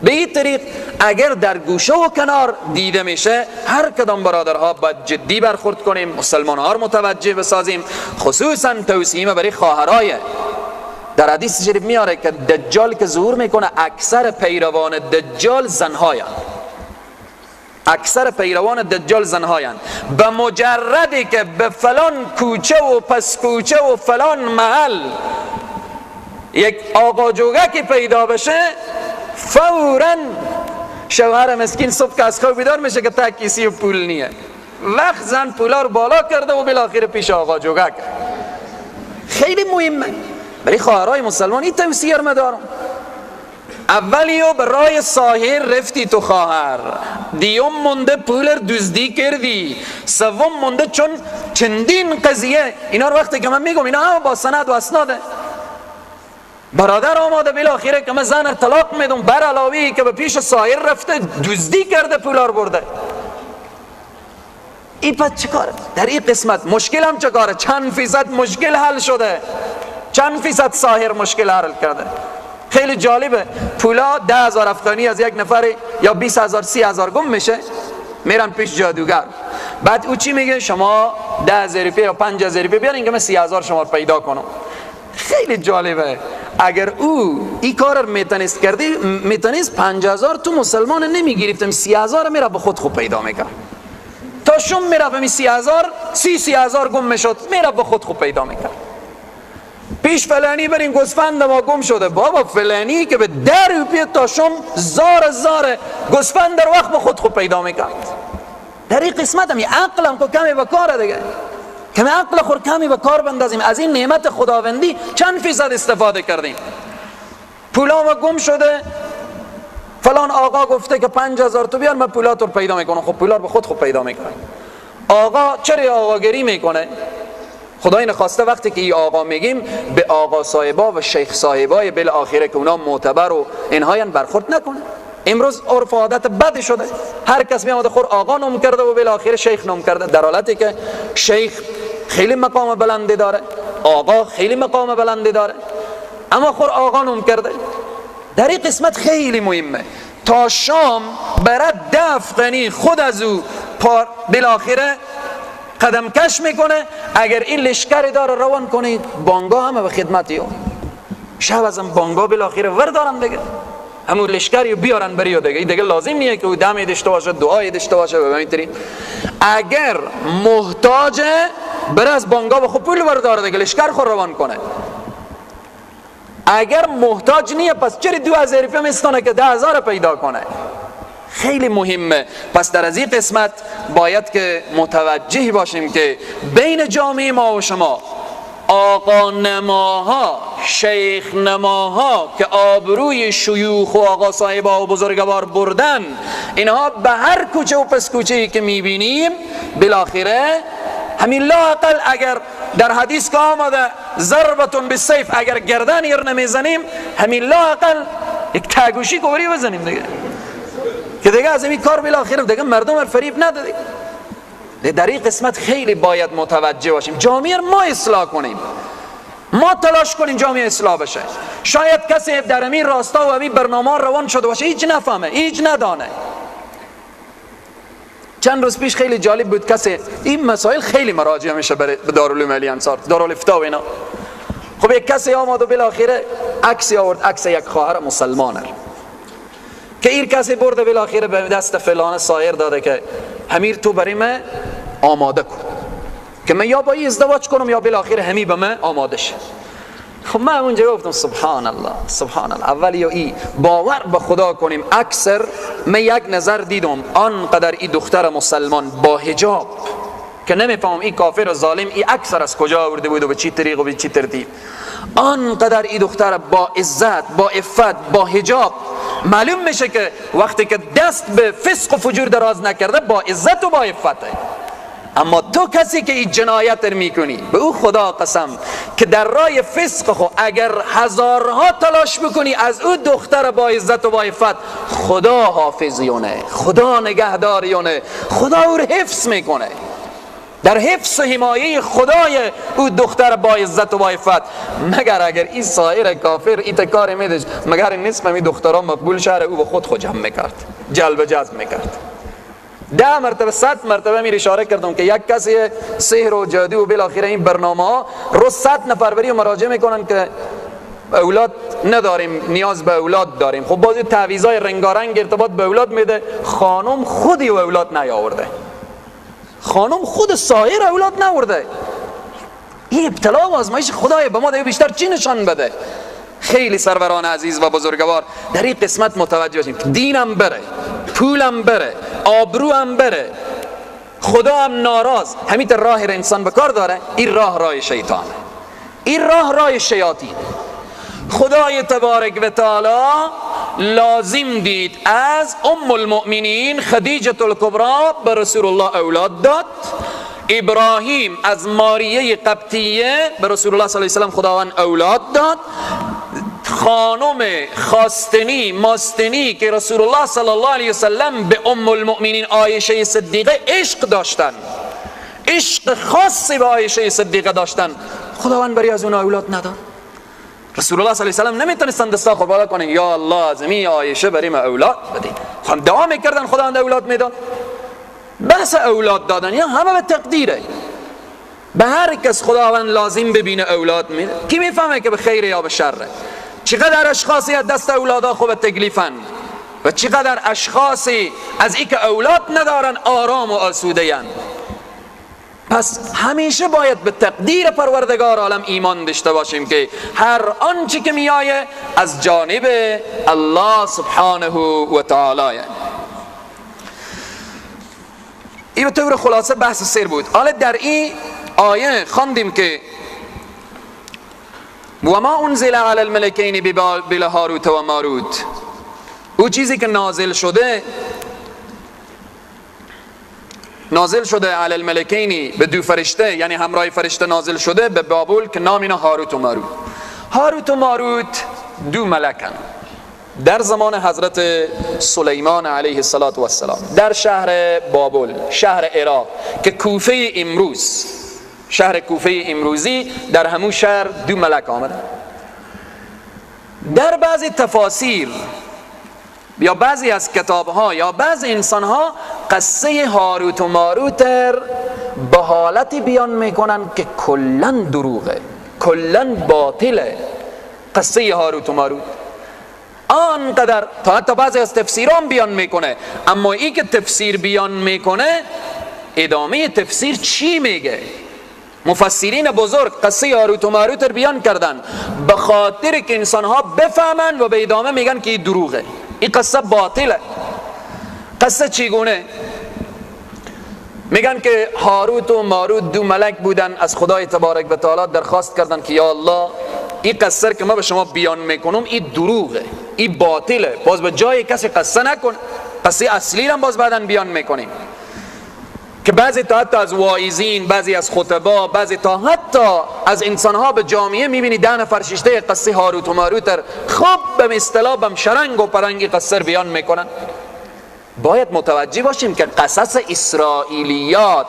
به این طریق اگر در گوشه و کنار دیده میشه، هر کدام برادرها باید جدی برخورد کنیم، مسلمان ها رو متوجه بسازیم، خصوصا توصیه برای خواهرای. در حدیث شریف میاره که دجال که ظهور میکنه اکثر پیروان دجال زنهایند، اکثر پیروان دجال زنهایند. به مجردی که به فلان کوچه و پس کوچه و فلان محل یک آقا جوگکی پیدا بشه، فوراً شوهر مسکین صبح که از خواب بیدار میشه که تا کیسی و پول نیه، وقت زن پولا رو بالا کرده و بالاخره پیش آقا جوگک. خیلی مهمه برای خواهرای مسلمان این توصیه رو دارم. اولیو برای ساحر رفتی تو خواهر، دیوم مونده پول دزدی کردی، سوم مونده چون چندین قضیه. اینا رو وقتی که من میگم اینا هم با سند و اسناده. برادر آماده بالاخره که من زن طلاق میدم، بر علاوه که به پیش ساحر رفته دزدی کرده پولا رو برده. این پس چه کاره؟ در این قسمت مشکل هم چه کاره؟ چند فیصد مشکل حل شده، چند فیصد ساحر مشکل حل کرده. خیلی جالبه. پولا 10,000 افغانی از یک نفر یا 20,000 30,000 گم میشه، میرن پیش جادوگر. بعد او چی میگه؟ شما 10,000 روپیه یا 5,000 روپیه بیارین که من 30,000 شما رو پیدا کنم. خیلی جالبه. اگر او این کار رو میتونست کردی، میتونست 5,000 تو مسلمان نمیگیرفتم، 30,000 میره به خود خوب پیدا میکرد. تا شم میره به 30,000 30,000 گم میشد، میره به خود خوب پیدا میکرد. پیش فلانی برین گوسفند ما گم شده، بابا فلانی که به 10 روپیه تا شم زار گوسفند در وقت به خود خوب پیدا میکرد. در این قسمت هم عقلم که کمی به کاره دیگه، کمی عقل خور کمی به کار بندازیم. از این نعمت خداوندی چند فیصد استفاده کردیم؟ پولا ما گم شده، فلان آقا گفته که 5,000 تو بیار من پولات رو پیدا میکنم. خب پولار به خود خوب پیدا میکنه. آقا چرا آقاگری میکنه؟ خدای نخواسته وقتی که ای آقا میگیم به آقا صاحبا و شیخ صاحبای بالاخره که اونا معتبر و اینهایان برخورد نکنه. امروز عرف و عادت بد شده، هر کس میاد خود آقا نام کرده و بالاخره شیخ نام کرده، در حالی که شیخ خیلی مقام بلندی داره، آقا خیلی مقام بلندی داره، اما خود آقا نام کرده. در این قسمت خیلی مهمه. تا شام برای 10 افغانی خود از او بالاخره قدم کش میکنه. اگر این لشکری داره روان کنید، بانگا همه به خدمتی او شب ازم بانگا بالاخره وردارن دیگه، همون لشکری بیارن بریو دیگه لازم نیه که او دمی داشته باشه، دعایی داشته باشه. ببینید اگر محتاج بره از بانگا به خود پول برداره دیگه، لشکر خود روان کنه. اگر محتاج نیه پس چرا 2,000 روپیه میستانه که 10,000 پیدا کنه؟ خیلی مهمه. پس در از این قسمت باید که متوجه باشیم که بین جامعه ما و شما آقا نماها، شیخ نماها که آبروی شیوخ و آقا صاحبا و بزرگوار بردن، اینها به هر کوچه و پس کوچه‌ای که میبینیم بالاخره همین لااقل اگر در حدیث که آمده ضربتون بالسیف، اگر گردن ایر نمیزنیم همین لااقل یک تاگوشی کوری بزنیم دیگه، که دیگه از این کار بالاخره دیگه مردم رو فریب نده دیگه. در این قسمت خیلی باید متوجه باشیم. جامعه ما اصلاح کنیم، ما تلاش کنیم جامعه اصلاح بشه. شاید کسی در همین راستا و همین برنامه روان شده باشه، هیچ نفهمه، هیچ ندانه. چند روز پیش خیلی جالب بود، کسی این مسائل خیلی مراجعه میشه به دارالعلوم علی انصار، دارالفتاء و اینا. خب یک کسی آمد و بالاخره عکسی آورد، عکس یک خواهر مسلمانه که این کسی برده بالاخره به دست فلان سایر داده که امیر تو برای من آماده کن که من یا با این ازدواج کنم یا بالاخره همی به من آماده شه. خب من اونجا گفتم سبحان الله سبحان الله. اولی یا ای باور به خدا کنیم، اکثر من یک نظر دیدم آنقدر این دختر مسلمان با حجاب که نمیفهمم این کافر و ظالم این اکثر از کجا آورده بود و به چی طریق و به چی ترتیب، آنقدر این دختر با عزت، با عفت، با حجاب، معلوم میشه که وقتی که دست به فسق و فجور دراز نکرده با عزت و با عفته. اما تو کسی که این جنایت میکنی، به او خدا قسم که در راه فسق خو اگر هزارها تلاش بکنی از او دختر با عزت و با عفت، خدا حافظیونه، خدا نگهداریونه، خدا او رو حفظ میکنه. در حفظ و حمایه خدای او دختر با عزت و با عفت. مگر اگر این سایر کافر این کار میده، مگر این نصف می دخترها مقبول شهر او به خود جمع میکرد، جلب جذب میکرد. 10 مرتبه 100 مرتبه می اشاره کردم که یک کسی سحر و جادو و بالاخره این برنامه ها روز 100 نفر بری و مراجعه میکنن که اولاد نداریم، نیاز به اولاد داریم. خب بعضی تعویضای رنگارنگ ارتباط به اولاد میده، خانم خودی و اولاد نیاورده، خانم خود سایر اولاد نورده. این ابتلا و آزمایش خدای به ما دیگه بیشتر چی نشان بده؟ خیلی سروران عزیز و بزرگوار در این قسمت متوجه باشیم که دینم بره، پولم بره، آبروام بره، خدا هم ناراض، همین راه انسان به کار داره. این راه شیطانه، این راه شیاطین. خدای تبارک و تعالی لازم دید از ام المؤمنین خدیجه الکبری به رسول الله اولاد داد. ابراهیم از ماریه قبطیه به رسول الله صلی الله علیه و سلم خداوند اولاد داد. خانم خواستنی ماستنی که رسول الله صلی الله علیه و سلم به ام المؤمنین عایشه صدیقه عشق داشتن، عشق خاصی به عایشه صدیقه داشتن، خداوند برای از اون اولاد نداد. رسول الله صلی الله علیه و سلم نمیتونستن دستا خود بالا کنن یا الله از این عایشه برای ما اولاد بده. خب دعا میکردن خداوند اولاد میداد. بحث اولاد دادن یا همه به تقدیره، به هر کس خداوند لازم ببینه اولاد میده. کی میفهمه که به خیر یا به شره؟ چقدر اشخاصی از دست اولادا خوب تکلیفن و چقدر اشخاصی از این که اولاد ندارن آرام و آسوده ان. پس همیشه باید به تقدیر پروردگار عالم ایمان داشته باشیم که هر آنچه که میآیه از جانب الله سبحانه و تعالی. این به طور خلاصه بحث سر بود. حالا در این آیه خواندیم که و ما انزل علی الملکین ببابل هاروت و ماروت، او چیزی که نازل شده علی الملکین به دو فرشته، یعنی همراه فرشته نازل شده به بابل که نام اینا هاروت و ماروت. هاروت و ماروت دو ملکن در زمان حضرت سلیمان علیه السلام در شهر بابل، شهر عراق که کوفه امروز، شهر کوفه امروزی، در همون شهر دو ملک آمدن. در بعضی تفاسیر یا بعضی از کتابها یا بعضی انسانها قصه هاروت و ماروت به حالتی بیان میکنن که کلن دروغه، کلن باطله قصه هاروت و ماروت. آنقدر تا حتی بعضی از تفسیران بیان میکنه، اما این که تفسیر بیان میکنه ادامه تفسیر چی میگه؟ مفسرین بزرگ قصه هاروت و ماروت رو بیان کردن به خاطر که انسانها بفهمن و به ادامه میگن که این دروغه، این قصه باطله. قصه چیگونه؟ میگن که هاروت و ماروت دو ملک بودن، از خدای تبارک و تعالی درخواست کردن که یا الله این قصه که ما به شما بیان میکنم این دروغه، این باطله، باز به جای کسی قصه نکن، قصه اصلی هم باز بعدن بیان میکنیم. که بعضی تا حتی از واعظین، بعضی از خطبا، بعضی تا حتی از انسانها به جامعه میبینی 10 نفر شیشته قصه هاروت و ماروت خوب به اصطلاح بم شرنگ و پرنگی قصه بیان میکنن. باید متوجه باشیم که قصص اسرائیلیات،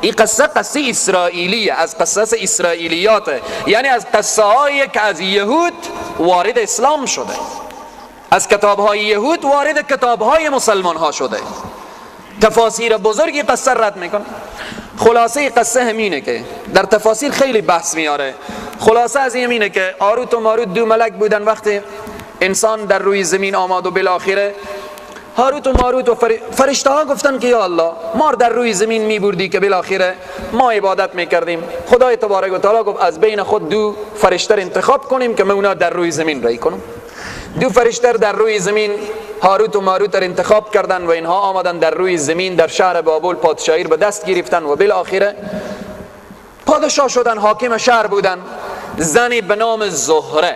این قصه اسرائیلیه، از قصص اسرائیلیاته، یعنی از قصه هایی که از یهود وارد اسلام شده، از کتاب های یهود وارد کتاب های مسلمان ها شده. تفاسیر بزرگی قصه رد میکنه. خلاصه قصه همینه که در تفاسیر خیلی بحث میاره. خلاصه از همینه که هاروت و ماروت دو ملک بودن. وقتی انسان در روی زمین آمد و بالاخره هاروت و ماروت و فرشته ها گفتن که یا الله ما در روی زمین میبردی که بالاخره ما عبادت میکردیم، خدای تبارک و تعالی گفت از بین خود دو فرشته انتخاب کنیم که ما اونا در روی زمین رای کنیم. دو فرشته در روی زمین هاروت و ماروت را انتخاب کردن و اینها آمدن در روی زمین در شهر بابل پادشاهی به دست گرفتن و بالاخره پادشاه شدن، حاکم شهر بودن. زنی به نام زهره،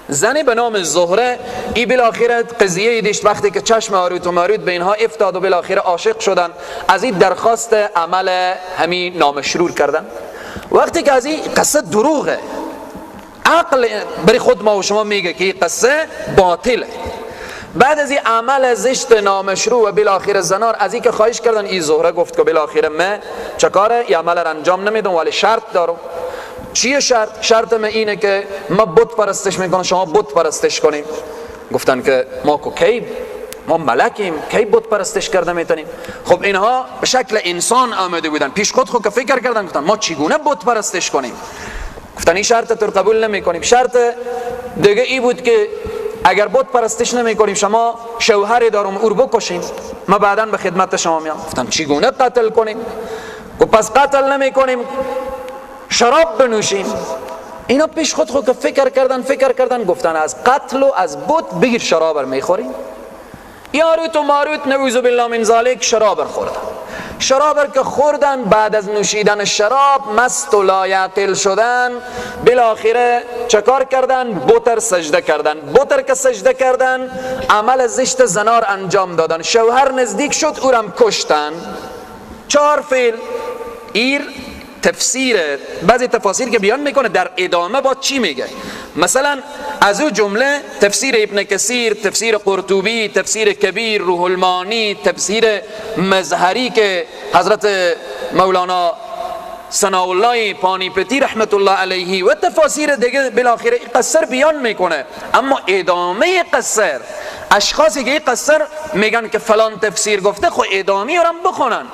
زنی به نام زهره، این بالاخره قضیه داشت وقتی که چشم هاروت و ماروت به اینها افتاد و بالاخره عاشق شدن، از این درخواست عمل همین نامشروع کردن. وقتی که از این قصه دروغه، عقل برای خود ما و شما میگه که این قصه باطله، بعد از این عمل زشت نامشروع و بالاخره زنار از این که خواهش کردن، این زهره گفت که بالاخره من چکاره این عمل را انجام نمیدم ولی شرط دارم. چیه شرط؟ شرط من اینه که ما بت پرستش میکنم، شما بت پرستش کنیم. گفتن که ما کی ما ملکیم، کی بت پرستش کرده میتونیم؟ خب اینها به شکل انسان آمده بودن، پیش خود که فکر کردن، گفتن ما چگونه بت پرستش کنیم؟ گفتن این شرط تو قبول نمیکنیم. شرط دیگه ای بود که اگر بت پرستش نمیکنیم شما شوهری دارم او رو بکشیم، ما بعداً به خدمت شما میام. گفتن چگونه قتل کنیم؟ گفت پس قتل نمیکنیم، شراب بنوشیم. اینا پیش خود که فکر کردن گفتن از قتل و از بت بگیر شراب میخوریم. یاروت و ماروت نعوذ بالله من ذالک شراب خوردن. شراب که خوردن، بعد از نوشیدن شراب مست و لایعقل شدن، بالاخره چکار کردن؟ بتر سجده کردن. بتر که سجده کردن عمل زشت زنار انجام دادن. شوهر نزدیک شد او را کشتن. 4 فعل. ایر تفسیر بعضی تفاسیر که بیان میکنه در ادامه با چی میگه. مثلا از او جمله تفسیر ابن کثیر، تفسیر قرطبی، تفسیر کبیر، روح المانی، تفسیر مظهری که حضرت مولانا ثناءالله پانیپتی رحمت الله علیه و تفاسیر دیگه بالاخره قصر بیان میکنه. اما ادامه قصر، اشخاصی که قصر میگن که فلان تفسیر گفته، خب ادامه رو بخونن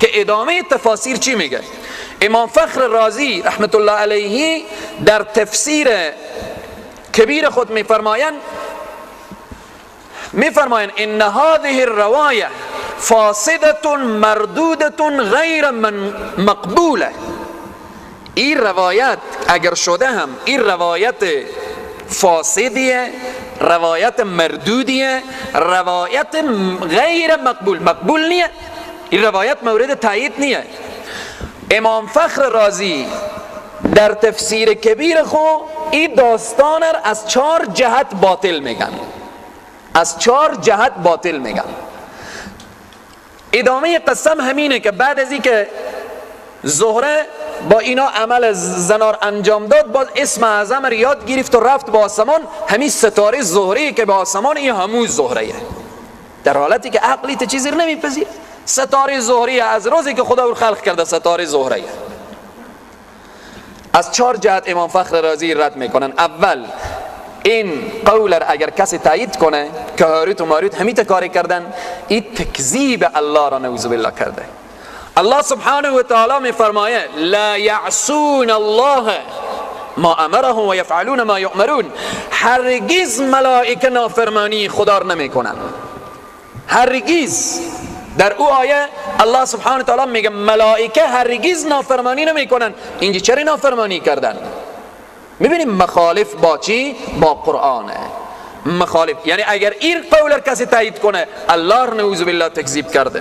که ادامه تفاسیر چی میگه. امام فخر رازی رحمت الله علیه در تفسیر کبیر خود میفرمایند ان هذه الروایه فاسده مردوده غیر مقبوله. این روایت اگر شده هم این روایت فاسدیه، روایت مردودیه، روایت غیر مقبول نیه، این روایت مورد تایید نیه. امام فخر رازی در تفسیر کبیر خو این داستان را از 4 جهت باطل میگن، از 4 جهت باطل میگن. ادامه قسم همینه که بعد از این که زهره با اینا عمل زنار انجام داد، باز اسم اعظم را یاد گرفت و رفت با آسمان. همین ستاره زهره که با آسمان، این همون زهره، در حالتی که عقلی تا چیزی نمیپذیر. ستاره زهره از روزی که خدا رو خلق کرده ستاره زهره. از 4 جهت امام فخر رازی رد میکنن. اول این قول اگر کسی تایید کنه که هاروت و ماروت همین کاری کردن، این تکذیب الله را نعوذ بالله کرده. الله سبحانه و تعالی میفرمایه لا یعصون الله ما امرهم و یفعلون ما یؤمرون. هرگز ملائکه نافرمانی خدا را نمیکنن، هرگز. در او آیه الله سبحانه و تعالی میگه ملائکه هرگز نافرمانی نمیکنن. اینجا چرا نافرمانی کردن؟ میبینیم مخالف با چی؟ با قرآنه. مخالف یعنی اگر این قول کسی تایید کنه الله نعوذ بالله تکذیب کرده.